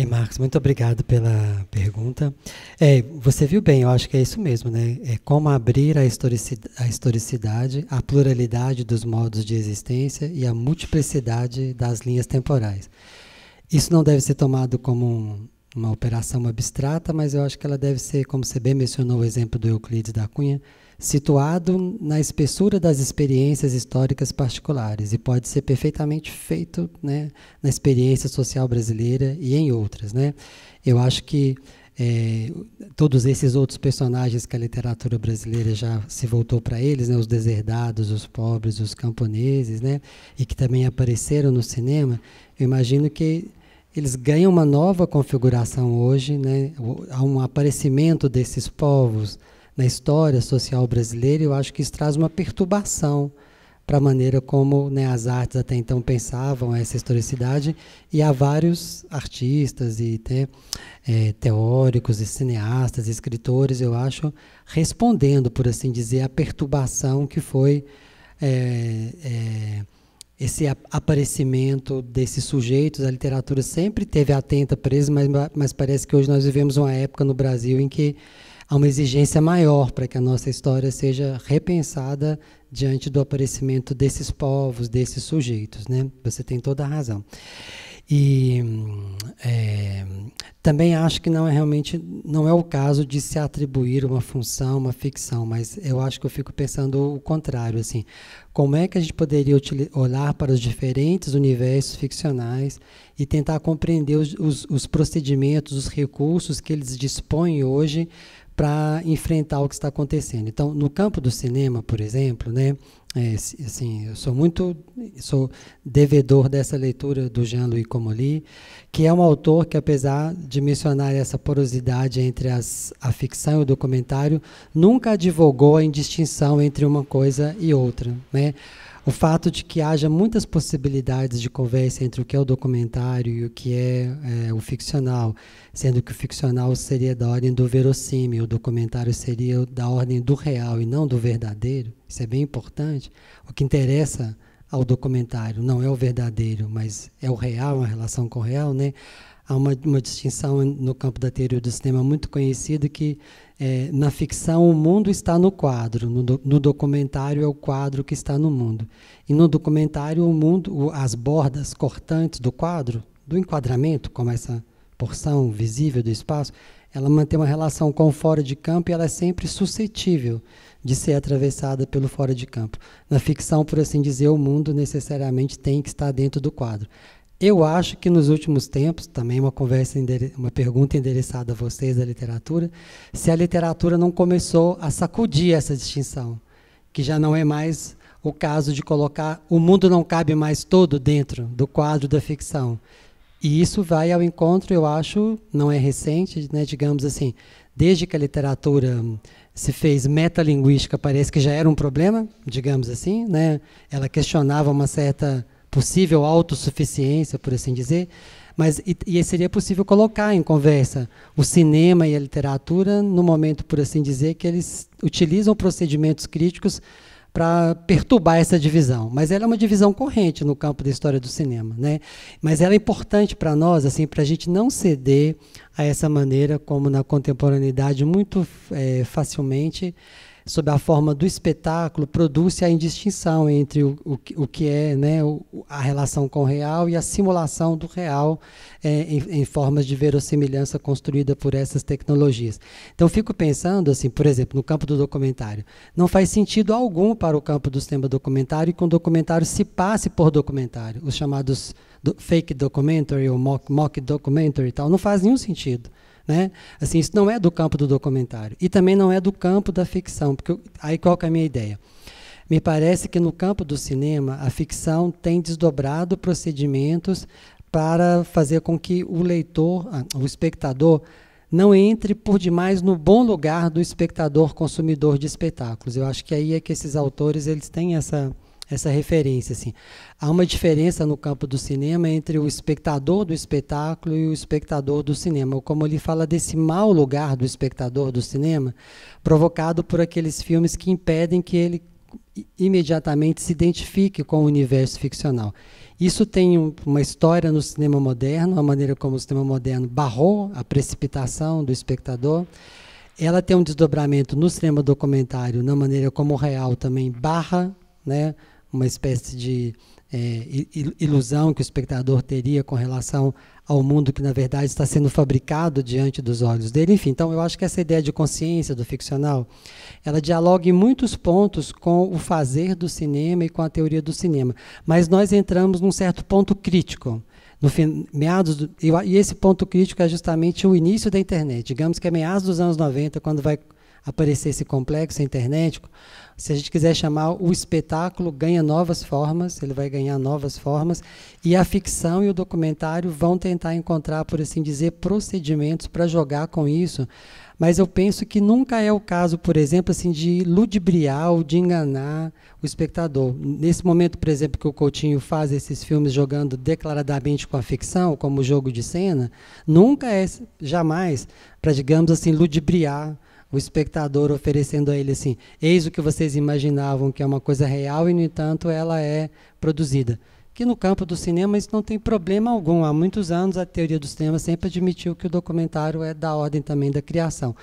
Marcos, muito obrigado pela pergunta. Você viu bem, eu acho que é isso mesmo, né? É como abrir a historicidade, a pluralidade dos modos de existência e a multiplicidade das linhas temporais. Isso não deve ser tomado como uma operação abstrata, mas eu acho que ela deve ser, como você bem mencionou o exemplo do Euclides da Cunha, situado na espessura das experiências históricas particulares, e pode ser perfeitamente feito, né, na experiência social brasileira e em outras, né? Eu acho que todos esses outros personagens que a literatura brasileira já se voltou para eles, né, os deserdados, os pobres, os camponeses, né, e que também apareceram no cinema, eu imagino que eles ganham uma nova configuração hoje, né? Há um aparecimento desses povos na história social brasileira, e eu acho que isso traz uma perturbação para a maneira como, né, as artes até então pensavam essa historicidade, e há vários artistas e teóricos e cineastas, escritores, eu acho, respondendo, por assim dizer, à perturbação que foi esse aparecimento desses sujeitos. A literatura sempre esteve atenta para eles, mas parece que hoje nós vivemos uma época no Brasil em que há uma exigência maior para que a nossa história seja repensada diante do aparecimento desses povos, desses sujeitos, né? Você tem toda a razão. E também acho que não é o caso de se atribuir uma função, uma ficção, mas eu acho que eu fico pensando o contrário, assim, como é que a gente poderia olhar para os diferentes universos ficcionais e tentar compreender os procedimentos, os recursos que eles dispõem hoje para enfrentar o que está acontecendo. Então, no campo do cinema, por exemplo, né, assim, eu sou devedor dessa leitura do Jean-Louis Comolli, que é um autor que, apesar de mencionar essa porosidade entre a ficção e o documentário, nunca advogou a indistinção entre uma coisa e outra, né? O fato de que haja muitas possibilidades de conversa entre o que é o documentário e o que é o ficcional, sendo que o ficcional seria da ordem do verossímil, o documentário seria da ordem do real e não do verdadeiro. Isso é bem importante. O que interessa ao documentário não é o verdadeiro, mas é o real, a relação com o real, né? Há uma distinção no campo da teoria do cinema muito conhecida que na ficção o mundo está no quadro, no documentário é o quadro que está no mundo. E no documentário o mundo, as bordas cortantes do quadro, do enquadramento, como essa porção visível do espaço, ela mantém uma relação com o fora de campo e ela é sempre suscetível de ser atravessada pelo fora de campo. Na ficção, por assim dizer, o mundo necessariamente tem que estar dentro do quadro. Eu acho que nos últimos tempos, também uma pergunta endereçada a vocês da literatura, se a literatura não começou a sacudir essa distinção, que já não é mais o caso de colocar, o mundo não cabe mais todo dentro do quadro da ficção. E isso vai ao encontro, eu acho, não é recente, né, digamos assim, desde que a literatura se fez metalinguística, parece que já era um problema, digamos assim, né? Ela questionava uma certa possível autossuficiência, por assim dizer, mas e seria possível colocar em conversa o cinema e a literatura no momento, por assim dizer, que eles utilizam procedimentos críticos para perturbar essa divisão. Mas ela é uma divisão corrente no campo da história do cinema, né? Mas ela é importante para nós, assim, para a gente não ceder a essa maneira como na contemporaneidade muito facilmente, sob a forma do espetáculo, produz-se a indistinção entre o que é, né, a relação com o real e a simulação do real em formas de verossimilhança construída por essas tecnologias. Então, fico pensando, assim, por exemplo, no campo do documentário. Não faz sentido algum para o campo do cinema documentário que um documentário se passe por documentário. Os chamados fake documentary ou mock documentary e tal, não faz nenhum sentido. Né? Assim, isso não é do campo do documentário e também não é do campo da ficção, porque aí qual que é a minha ideia? Me parece que no campo do cinema a ficção tem desdobrado procedimentos para fazer com que o leitor, o espectador, não entre por demais no bom lugar do espectador consumidor de espetáculos. Eu acho que aí é que esses autores eles têm essa referência, assim. Há uma diferença no campo do cinema entre o espectador do espetáculo e o espectador do cinema. Como ele fala desse mau lugar do espectador do cinema, provocado por aqueles filmes que impedem que ele imediatamente se identifique com o universo ficcional. Isso tem uma história no cinema moderno, a maneira como o cinema moderno barrou a precipitação do espectador. Ela tem um desdobramento no cinema documentário, na maneira como o real também barra, né, uma espécie de ilusão que o espectador teria com relação ao mundo que, na verdade, está sendo fabricado diante dos olhos dele. Enfim, então, eu acho que essa ideia de consciência do ficcional, ela dialoga em muitos pontos com o fazer do cinema e com a teoria do cinema. Mas nós entramos num certo ponto crítico. E esse ponto crítico é justamente o início da internet. Digamos que é meados dos anos 90, quando vai aparecer esse complexo internet. Se a gente quiser chamar, o espetáculo ganha novas formas, ele vai ganhar novas formas, e a ficção e o documentário vão tentar encontrar, por assim dizer, procedimentos para jogar com isso. Mas eu penso que nunca é o caso, por exemplo, assim, de ludibriar ou de enganar o espectador. Nesse momento, por exemplo, que o Coutinho faz esses filmes jogando declaradamente com a ficção, como jogo de cena, nunca é, jamais, para, digamos assim, ludibriar o espectador oferecendo a ele assim, eis o que vocês imaginavam que é uma coisa real e, no entanto, ela é produzida. Que no campo do cinema isso não tem problema algum. Há muitos anos a teoria do cinema sempre admitiu que o documentário é da ordem também da criação.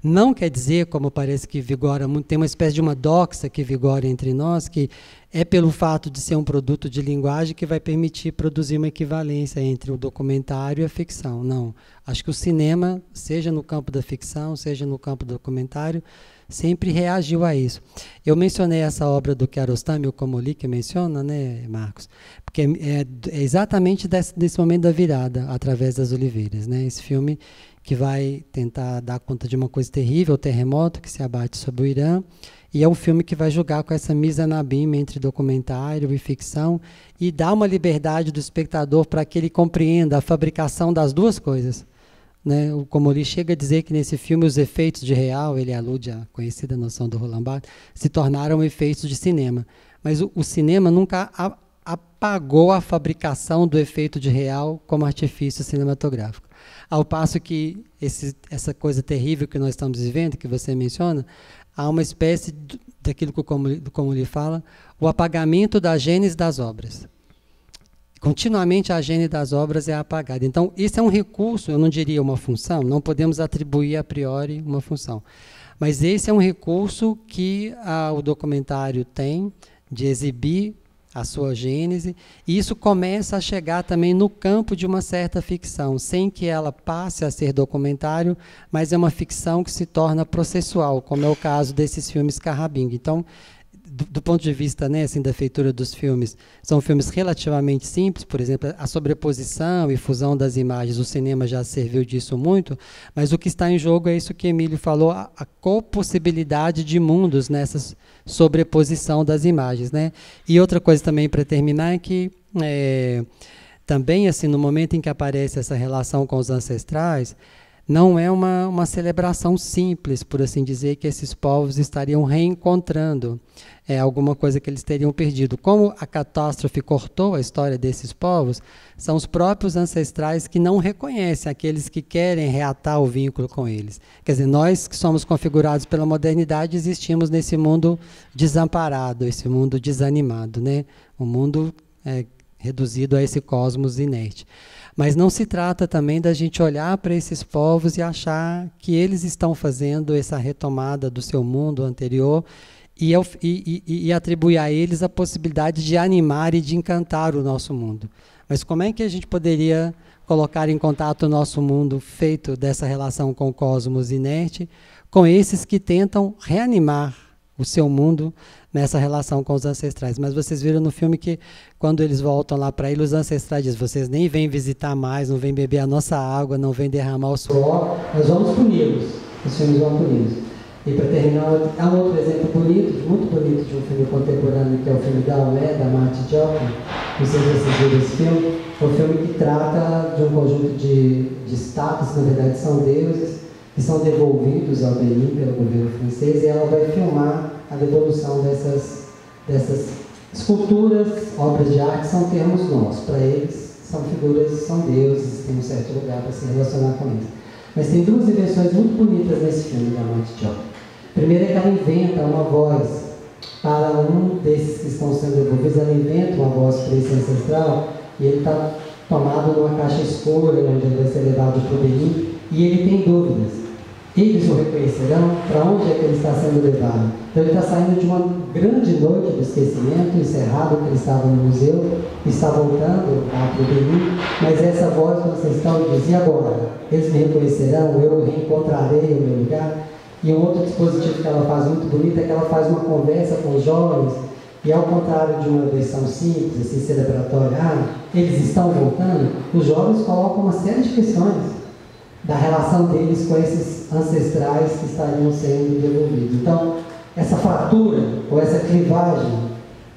Não quer dizer, como parece que vigora muito, tem uma espécie de uma doxa que vigora entre nós, que é pelo fato de ser um produto de linguagem que vai permitir produzir uma equivalência entre o documentário e a ficção. Não. Acho que o cinema, seja no campo da ficção, seja no campo do documentário, sempre reagiu a isso. Eu mencionei essa obra do Kiarostami, o Comolli, que menciona, né, Marcos? Porque é exatamente desse momento da virada, através das oliveiras, né? Esse filme que vai tentar dar conta de uma coisa terrível, o terremoto que se abate sobre o Irã, e é um filme que vai jogar com essa mizanabim entre documentário e ficção e dá uma liberdade do espectador para que ele compreenda a fabricação das duas coisas. Né? O Comolli chega a dizer que nesse filme os efeitos de real, ele alude à conhecida noção do Roland Barthes, se tornaram efeitos de cinema. Mas o cinema nunca apagou a fabricação do efeito de real como artifício cinematográfico. Ao passo que essa coisa terrível que nós estamos vivendo, que você menciona, há uma espécie daquilo que o Comolli fala, o apagamento da gênese das obras. Continuamente a gênese das obras é apagada. Então, isso é um recurso, eu não diria uma função, não podemos atribuir a priori uma função. Mas esse é um recurso que o documentário tem de exibir a sua gênese, e isso começa a chegar também no campo de uma certa ficção, sem que ela passe a ser documentário, mas é uma ficção que se torna processual, como é o caso desses filmes Carrabing. Então, do ponto de vista, né, assim, da feitura dos filmes, são filmes relativamente simples, por exemplo, a sobreposição e fusão das imagens, o cinema já serviu disso muito, mas o que está em jogo é isso que Emílio falou, a copossibilidade de mundos nessa sobreposição das imagens, né? E outra coisa também, para terminar, é que também, assim, no momento em que aparece essa relação com os ancestrais, não é uma celebração simples, por assim dizer, que esses povos estariam reencontrando alguma coisa que eles teriam perdido. Como a catástrofe cortou a história desses povos, são os próprios ancestrais que não reconhecem aqueles que querem reatar o vínculo com eles. Quer dizer, nós que somos configurados pela modernidade existimos nesse mundo desamparado, esse mundo desanimado, né? Um mundo reduzido a esse cosmos inerte. Mas não se trata também da gente olhar para esses povos e achar que eles estão fazendo essa retomada do seu mundo anterior e atribuir a eles a possibilidade de animar e de encantar o nosso mundo. Mas como é que a gente poderia colocar em contato o nosso mundo feito dessa relação com o cosmos inerte com esses que tentam reanimar o seu mundo nessa relação com os ancestrais? Mas vocês viram no filme que quando eles voltam lá para ele, os ancestrais dizem, vocês nem vêm visitar mais, não vêm beber a nossa água, não vêm derramar o suor, nós vamos puni-los, os filmes vão puni-los. E para terminar, há um outro exemplo bonito, muito bonito, de um filme contemporâneo, que é o filme Daomé, da Marty Joplin. Não sei se vocês viram esse filme. É um filme que trata de um conjunto de estátuas, que na verdade são deuses, que são devolvidos ao Benin pelo governo francês, e ela vai filmar a devolução dessas esculturas, obras de arte, são termos nossos. Para eles, são figuras, são deuses, tem um certo lugar para se relacionar com eles. Mas tem duas invenções muito bonitas nesse filme da Marty Joplin. Primeiro é que ela inventa uma voz para um desses que estão sendo devolvidos, ela inventa uma voz para esse ancestral, e ele está tomado numa caixa escura, onde ele vai ser levado para o Benin, e ele tem dúvidas. Eles o reconhecerão? Para onde é que ele está sendo levado? Então ele está saindo de uma grande noite do esquecimento, encerrado, que ele estava no museu, e está voltando para o Benin, mas essa voz do ancestral dizia agora, eles me reconhecerão, eu reencontrarei o meu lugar. E um outro dispositivo que ela faz muito bonito é que ela faz uma conversa com os jovens, e ao contrário de uma versão simples, assim, celebratória, eles estão voltando, os jovens colocam uma série de questões da relação deles com esses ancestrais que estariam sendo devolvidos. Então, essa fratura, ou essa clivagem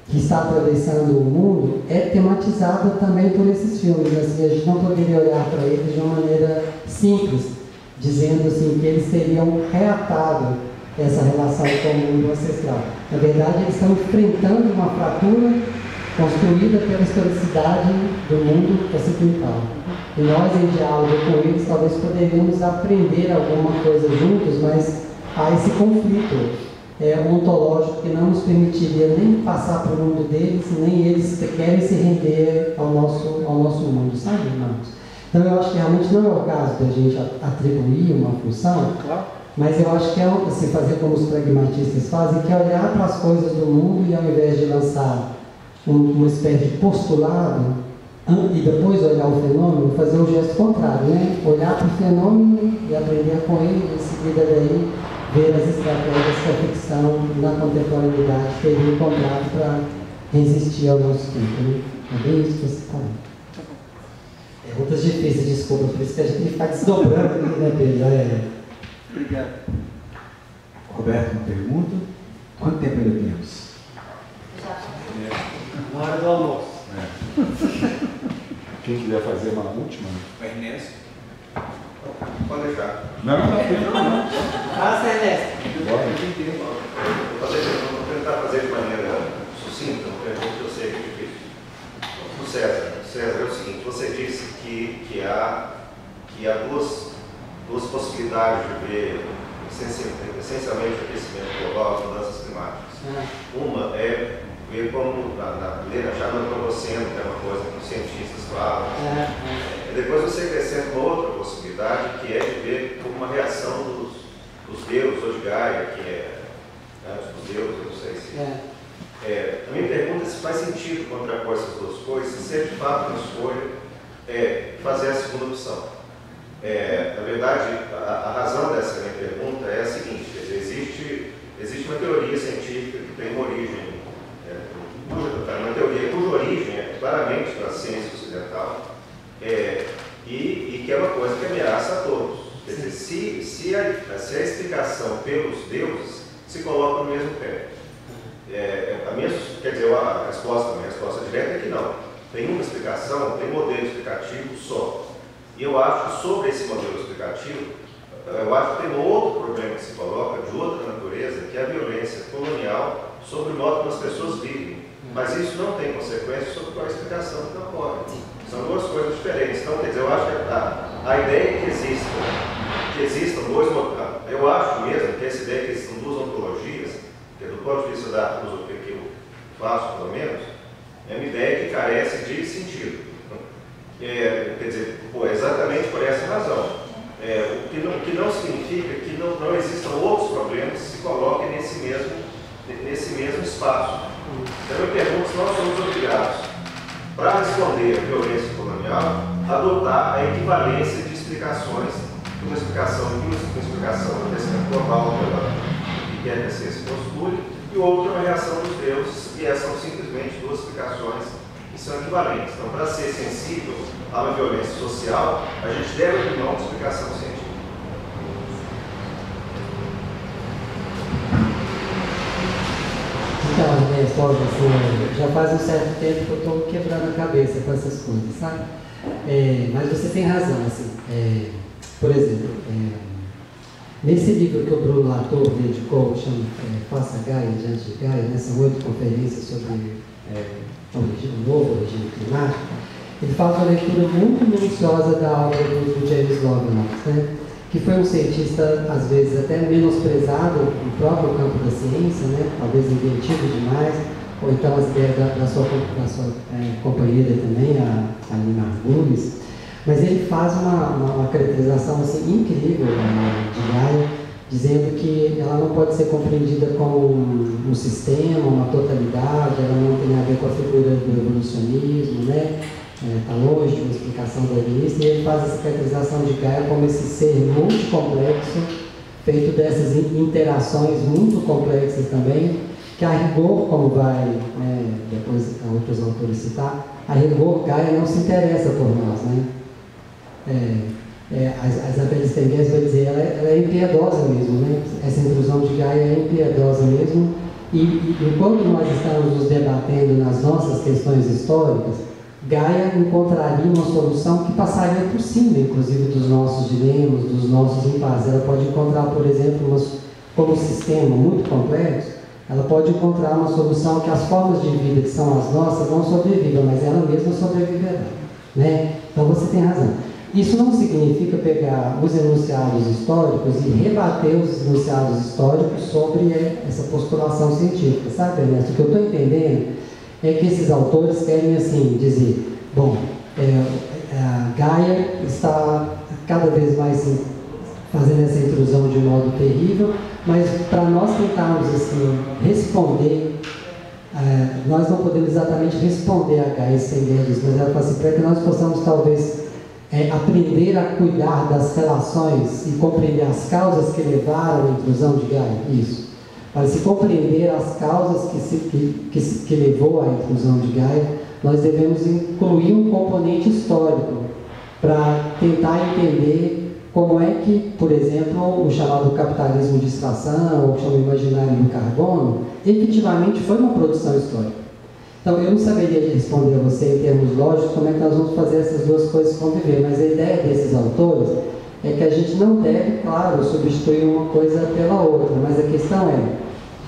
que está atravessando o mundo, é tematizada também por esses filmes. Assim, a gente não poderia olhar para eles de uma maneira simples, dizendo assim, que eles teriam reatado essa relação com o mundo ancestral. Na verdade, eles estão enfrentando uma fratura construída pela historicidade do mundo ocidental. E nós, em diálogo com eles, talvez poderíamos aprender alguma coisa juntos, mas há esse conflito ontológico que não nos permitiria nem passar para o mundo deles, nem eles querem se render ao nosso mundo, sabe, irmãos? Então eu acho que realmente não é o caso da gente atribuir uma função, mas eu acho que é assim, fazer como os pragmatistas fazem, que é olhar para as coisas do mundo e ao invés de lançar uma espécie de postulado e depois olhar o fenômeno, fazer o gesto contrário, né? Olhar para o fenômeno e aprender com ele, e em seguida daí ver as estratégias que a ficção na contemporaneidade teria encontrado para resistir ao nosso tempo, né? É bem isso que você falou. Perguntas difíceis, desculpa, por isso que a gente fica desdobrando aqui, né, Pedro? Obrigado. Roberto, uma pergunta. Quanto tempo ainda temos? Na hora do almoço. Quem quiser fazer uma última? Ernesto. Pode deixar. Não. Faça, Ernesto. Vou tentar fazer de maneira sucinta, uma pergunta que eu sei que é difícil. O César. César, é o seguinte, você disse que há duas possibilidades de ver essencialmente o aquecimento global, as mudanças climáticas. Uma é ver como na chamada antropoceno, que é uma coisa que os cientistas falam. Depois você acrescenta uma outra possibilidade, que é de ver como uma reação dos deuses, ou de Gaia, que é dos deuses, eu não sei se... a minha pergunta é se faz sentido contrapor essas duas coisas, se é de fato uma escolha fazer a segunda opção. Na verdade, a razão dessa minha pergunta é a seguinte: existe uma teoria científica que tem uma origem, uma teoria cuja origem é claramente da ciência ocidental, e que é uma coisa que ameaça a todos. Quer dizer, se a explicação pelos deuses se coloca no mesmo pé. A resposta direta é que não. Tem uma explicação, tem um modelo explicativo só. E eu acho que sobre esse modelo explicativo, eu acho que tem um outro problema que se coloca, de outra natureza, que é a violência colonial sobre o modo como as pessoas vivem. Mas isso não tem consequência sobre qual a explicação que não ocorre. São duas coisas diferentes. Então, quer dizer, eu acho que a ideia que existam dois modelos, eu acho mesmo que essa ideia que existam duas ontologias, que do ponto de vista da filosofia que eu faço, pelo menos, é uma ideia que carece de sentido. Quer dizer, exatamente por essa razão. O que não significa que não existam outros problemas que se coloquem nesse mesmo espaço. Então eu pergunto se nós somos obrigados, para responder à violência colonial, a adotar a equivalência de explicações, uma explicação do aquecimento global, que quer que a ciência postule, e outra uma reação dos deuses, e essas são simplesmente duas explicações que são equivalentes. Então, para ser sensível a uma violência social, a gente deve abrir mão de explicação científica. Então, assim, já faz um certo tempo que eu estou quebrando a cabeça com essas coisas, sabe? Mas você tem razão, assim. Por exemplo, nesse livro que o Bruno Latour dedicou, que chama Faça Gaia Diante de Gaia, né, são 8 conferências sobre o novo regime climático, ele faz uma leitura muito minuciosa da obra do James Lovelock, né, que foi um cientista, às vezes, até menosprezado no próprio campo da ciência, né, talvez inventivo demais, ou então as ideias da sua companheira também, a Nina Nunes. Mas ele faz uma caracterização assim, incrível de Gaia, dizendo que ela não pode ser compreendida como um sistema, uma totalidade, ela não tem a ver com a figura do evolucionismo, né? Está longe de uma explicação darwinista, e ele faz essa caracterização de Gaia como esse ser multicomplexo, feito dessas interações muito complexas também, que a rigor, como vai depois outros autores citar, a rigor Gaia não se interessa por nós, né? A Isabelle Stengers vai dizer, ela é impiedosa mesmo, né? Essa intrusão de Gaia é impiedosa mesmo, e enquanto nós estamos nos debatendo nas nossas questões históricas, Gaia encontraria uma solução que passaria por cima, inclusive, dos nossos dilemas, dos nossos impasses. Ela pode encontrar, por exemplo, como um sistema muito complexo, ela pode encontrar uma solução que as formas de vida que são as nossas não sobrevivam, mas ela mesma sobreviverá, né? Então você tem razão. Isso não significa pegar os enunciados históricos e rebater os enunciados históricos sobre essa postulação científica, sabe, Ernesto? O que eu estou entendendo é que esses autores querem, assim, dizer, bom, a Gaia está cada vez mais fazendo essa intrusão de modo terrível, mas para nós tentarmos, assim, responder, nós não podemos exatamente responder a Gaia sem Guedes, mas ela fala assim, para que nós possamos, talvez, aprender a cuidar das relações e compreender as causas que levaram à intrusão de Gaia. Isso. Para se compreender as causas que levou à intrusão de Gaia, nós devemos incluir um componente histórico para tentar entender como é que, por exemplo, o chamado capitalismo de extração, ou o chamado imaginário do carbono, efetivamente foi uma produção histórica. Então, eu não saberia responder a você em termos lógicos como é que nós vamos fazer essas duas coisas conviver, mas a ideia desses autores é que a gente não deve, claro, substituir uma coisa pela outra, mas a questão é,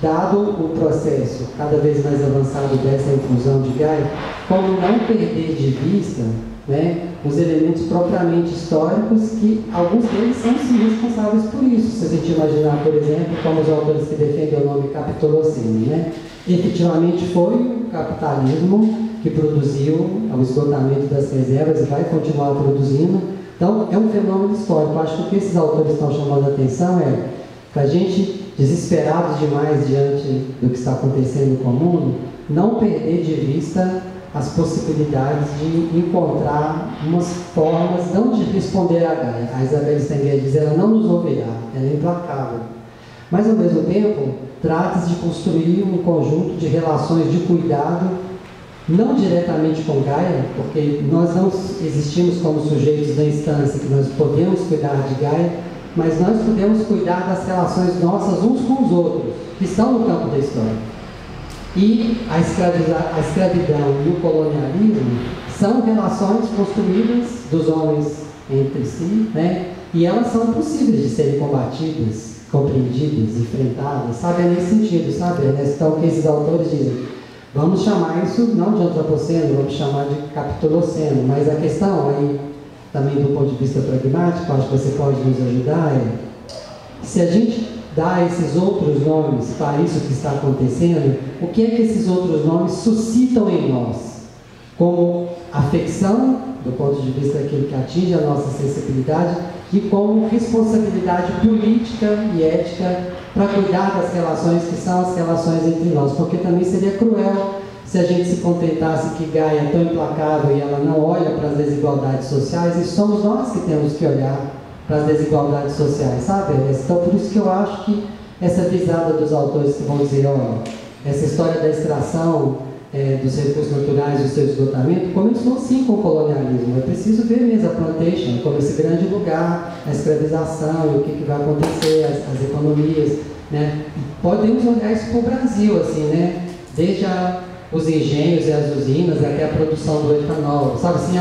dado o processo cada vez mais avançado dessa inclusão de Gaia, como não perder de vista, né, os elementos propriamente históricos, que alguns deles são sim responsáveis por isso. Se a gente imaginar, por exemplo, como os autores que defendem o nome Capitolocene, né? Efetivamente foi o capitalismo que produziu o esgotamento das reservas e vai continuar produzindo. Então, é um fenômeno histórico. Eu acho que o que esses autores estão chamando a atenção é que a gente, desesperados demais diante do que está acontecendo com o mundo, não perder de vista as possibilidades de encontrar umas formas, não de responder a Gaia. A Isabelle Stengel diz, ela não nos ouvirá, ela é implacável. Mas, ao mesmo tempo, trata-se de construir um conjunto de relações de cuidado, não diretamente com Gaia, porque nós não existimos como sujeitos da instância que nós podemos cuidar de Gaia, mas nós podemos cuidar das relações nossas uns com os outros, que estão no campo da história. E a escravidão e o colonialismo são relações construídas dos homens entre si, né? E elas são possíveis de serem combatidas, compreendidas, enfrentadas, sabe? É nesse sentido, sabe? Então, o que esses autores dizem? Vamos chamar isso não de antropoceno, vamos chamar de capitoloceno, mas a questão aí, também do ponto de vista pragmático, acho que você pode nos ajudar, se a gente dá esses outros nomes para isso que está acontecendo, o que é que esses outros nomes suscitam em nós? Como afecção, do ponto de vista daquilo que atinge a nossa sensibilidade, e como responsabilidade política e ética para cuidar das relações que são as relações entre nós, porque também seria cruel se a gente se contentasse que Gaia é tão implacável e ela não olha para as desigualdades sociais, e somos nós que temos que olhar para as desigualdades sociais, sabe? Então, por isso que eu acho que essa visada dos autores que vão dizer, ó, essa história da extração dos recursos naturais e o seu esgotamento começou sim com o colonialismo. É preciso ver mesmo a plantation como esse grande lugar, a escravização e o que vai acontecer, as economias, né? Podemos olhar isso para o Brasil, assim, né? Desde os engenhos e as usinas até a produção do etanol, sabe assim,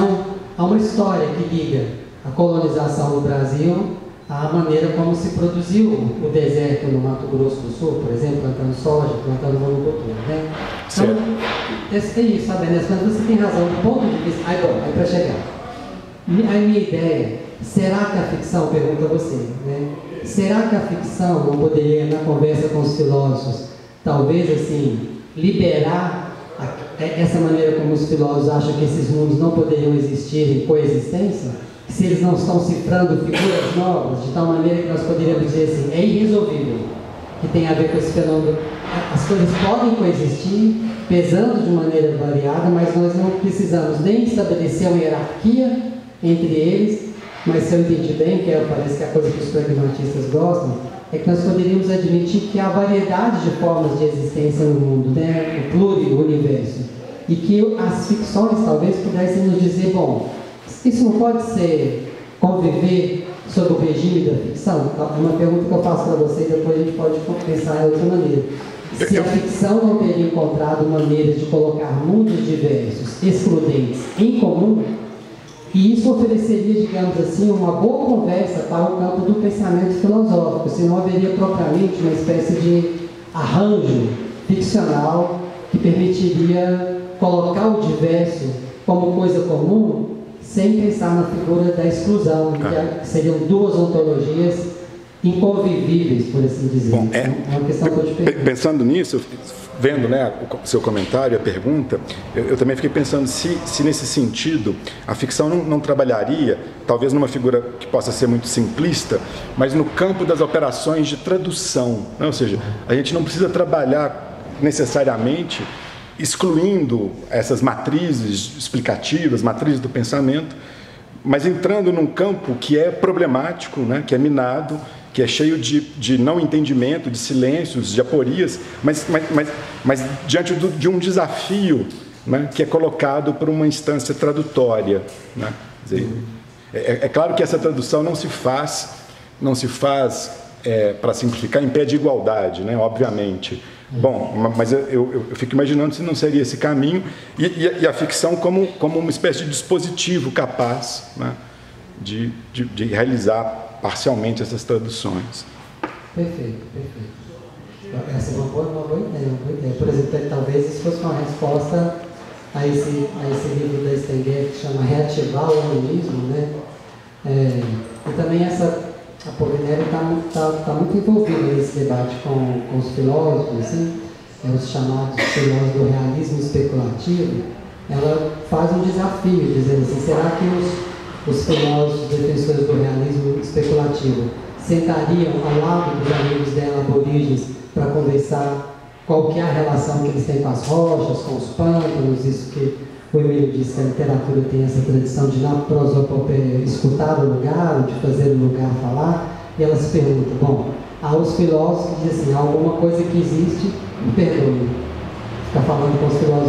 há uma história que liga a colonização do Brasil à maneira como se produziu o deserto no Mato Grosso do Sul, por exemplo, plantando soja, plantando monocultura, né? Então, é isso, sabe, né? Mas você tem razão, do ponto de vista... Aí para chegar. A minha ideia, será que a ficção, pergunta você, né? Será que a ficção não poderia, na conversa com os filósofos, talvez, assim, liberar essa maneira como os filósofos acham que esses mundos não poderiam existir em coexistência? Se eles não estão cifrando figuras novas, de tal maneira que nós poderíamos dizer assim, é irresolvível, que tem a ver com esse fenômeno. As coisas podem coexistir, pesando de maneira variada, mas nós não precisamos nem estabelecer uma hierarquia entre eles, mas se eu entendi bem, que parece que é a coisa que os pragmatistas gostam, é que nós poderíamos admitir que há variedade de formas de existência no mundo, né? O pluriuniverso, e que as ficções talvez pudessem nos dizer, bom, isso não pode ser conviver sob o regime da ficção? É uma pergunta que eu faço para você e depois a gente pode pensar em outra maneira. Se a ficção não teria encontrado maneiras de colocar mundos diversos, excludentes, em comum, e isso ofereceria, digamos assim, uma boa conversa para o campo do pensamento filosófico, se não haveria propriamente uma espécie de arranjo ficcional que permitiria colocar o diverso como coisa comum, sem pensar na figura da exclusão, que seriam duas ontologias inconvivíveis, por assim dizer. Bom, é uma questão que eu te pergunto. Pensando nisso, vendo, né, o seu comentário, a pergunta, eu também fiquei pensando se nesse sentido a ficção não trabalharia, talvez numa figura que possa ser muito simplista, mas no campo das operações de tradução, né? Ou seja, a gente não precisa trabalhar necessariamente excluindo essas matrizes explicativas, matrizes do pensamento, mas entrando num campo que é problemático, né, que é minado, que é cheio de não entendimento, de silêncios, de aporias, mas diante de um desafio, né, que é colocado por uma instância tradutória, né? Quer dizer, é claro que essa tradução não se faz para simplificar, em pé de igualdade, né, obviamente. Bom, mas eu fico imaginando se não seria esse caminho, e a ficção como uma espécie de dispositivo capaz, né, de realizar parcialmente essas traduções. Perfeito. Essa é uma boa ideia. Por exemplo, talvez isso fosse uma resposta a esse livro da Stenger que chama Reativar o Humanismo, né? E também a Povinelli está muito envolvida nesse debate com os filósofos, assim, os chamados filósofos do realismo especulativo. Ela faz um desafio, dizendo assim, será que os filósofos defensores do realismo especulativo sentariam ao lado dos amigos dela aborígenes para conversar qual que é a relação que eles têm com as rochas, com os pântanos, isso que o Emílio disse, que a literatura tem essa tradição de, na prosopopeia, escutar o lugar, de fazer o lugar falar, e ela se pergunta, bom, há os filósofos que dizem assim, há alguma coisa que existe, me perdoe, ficar falando com os filósofos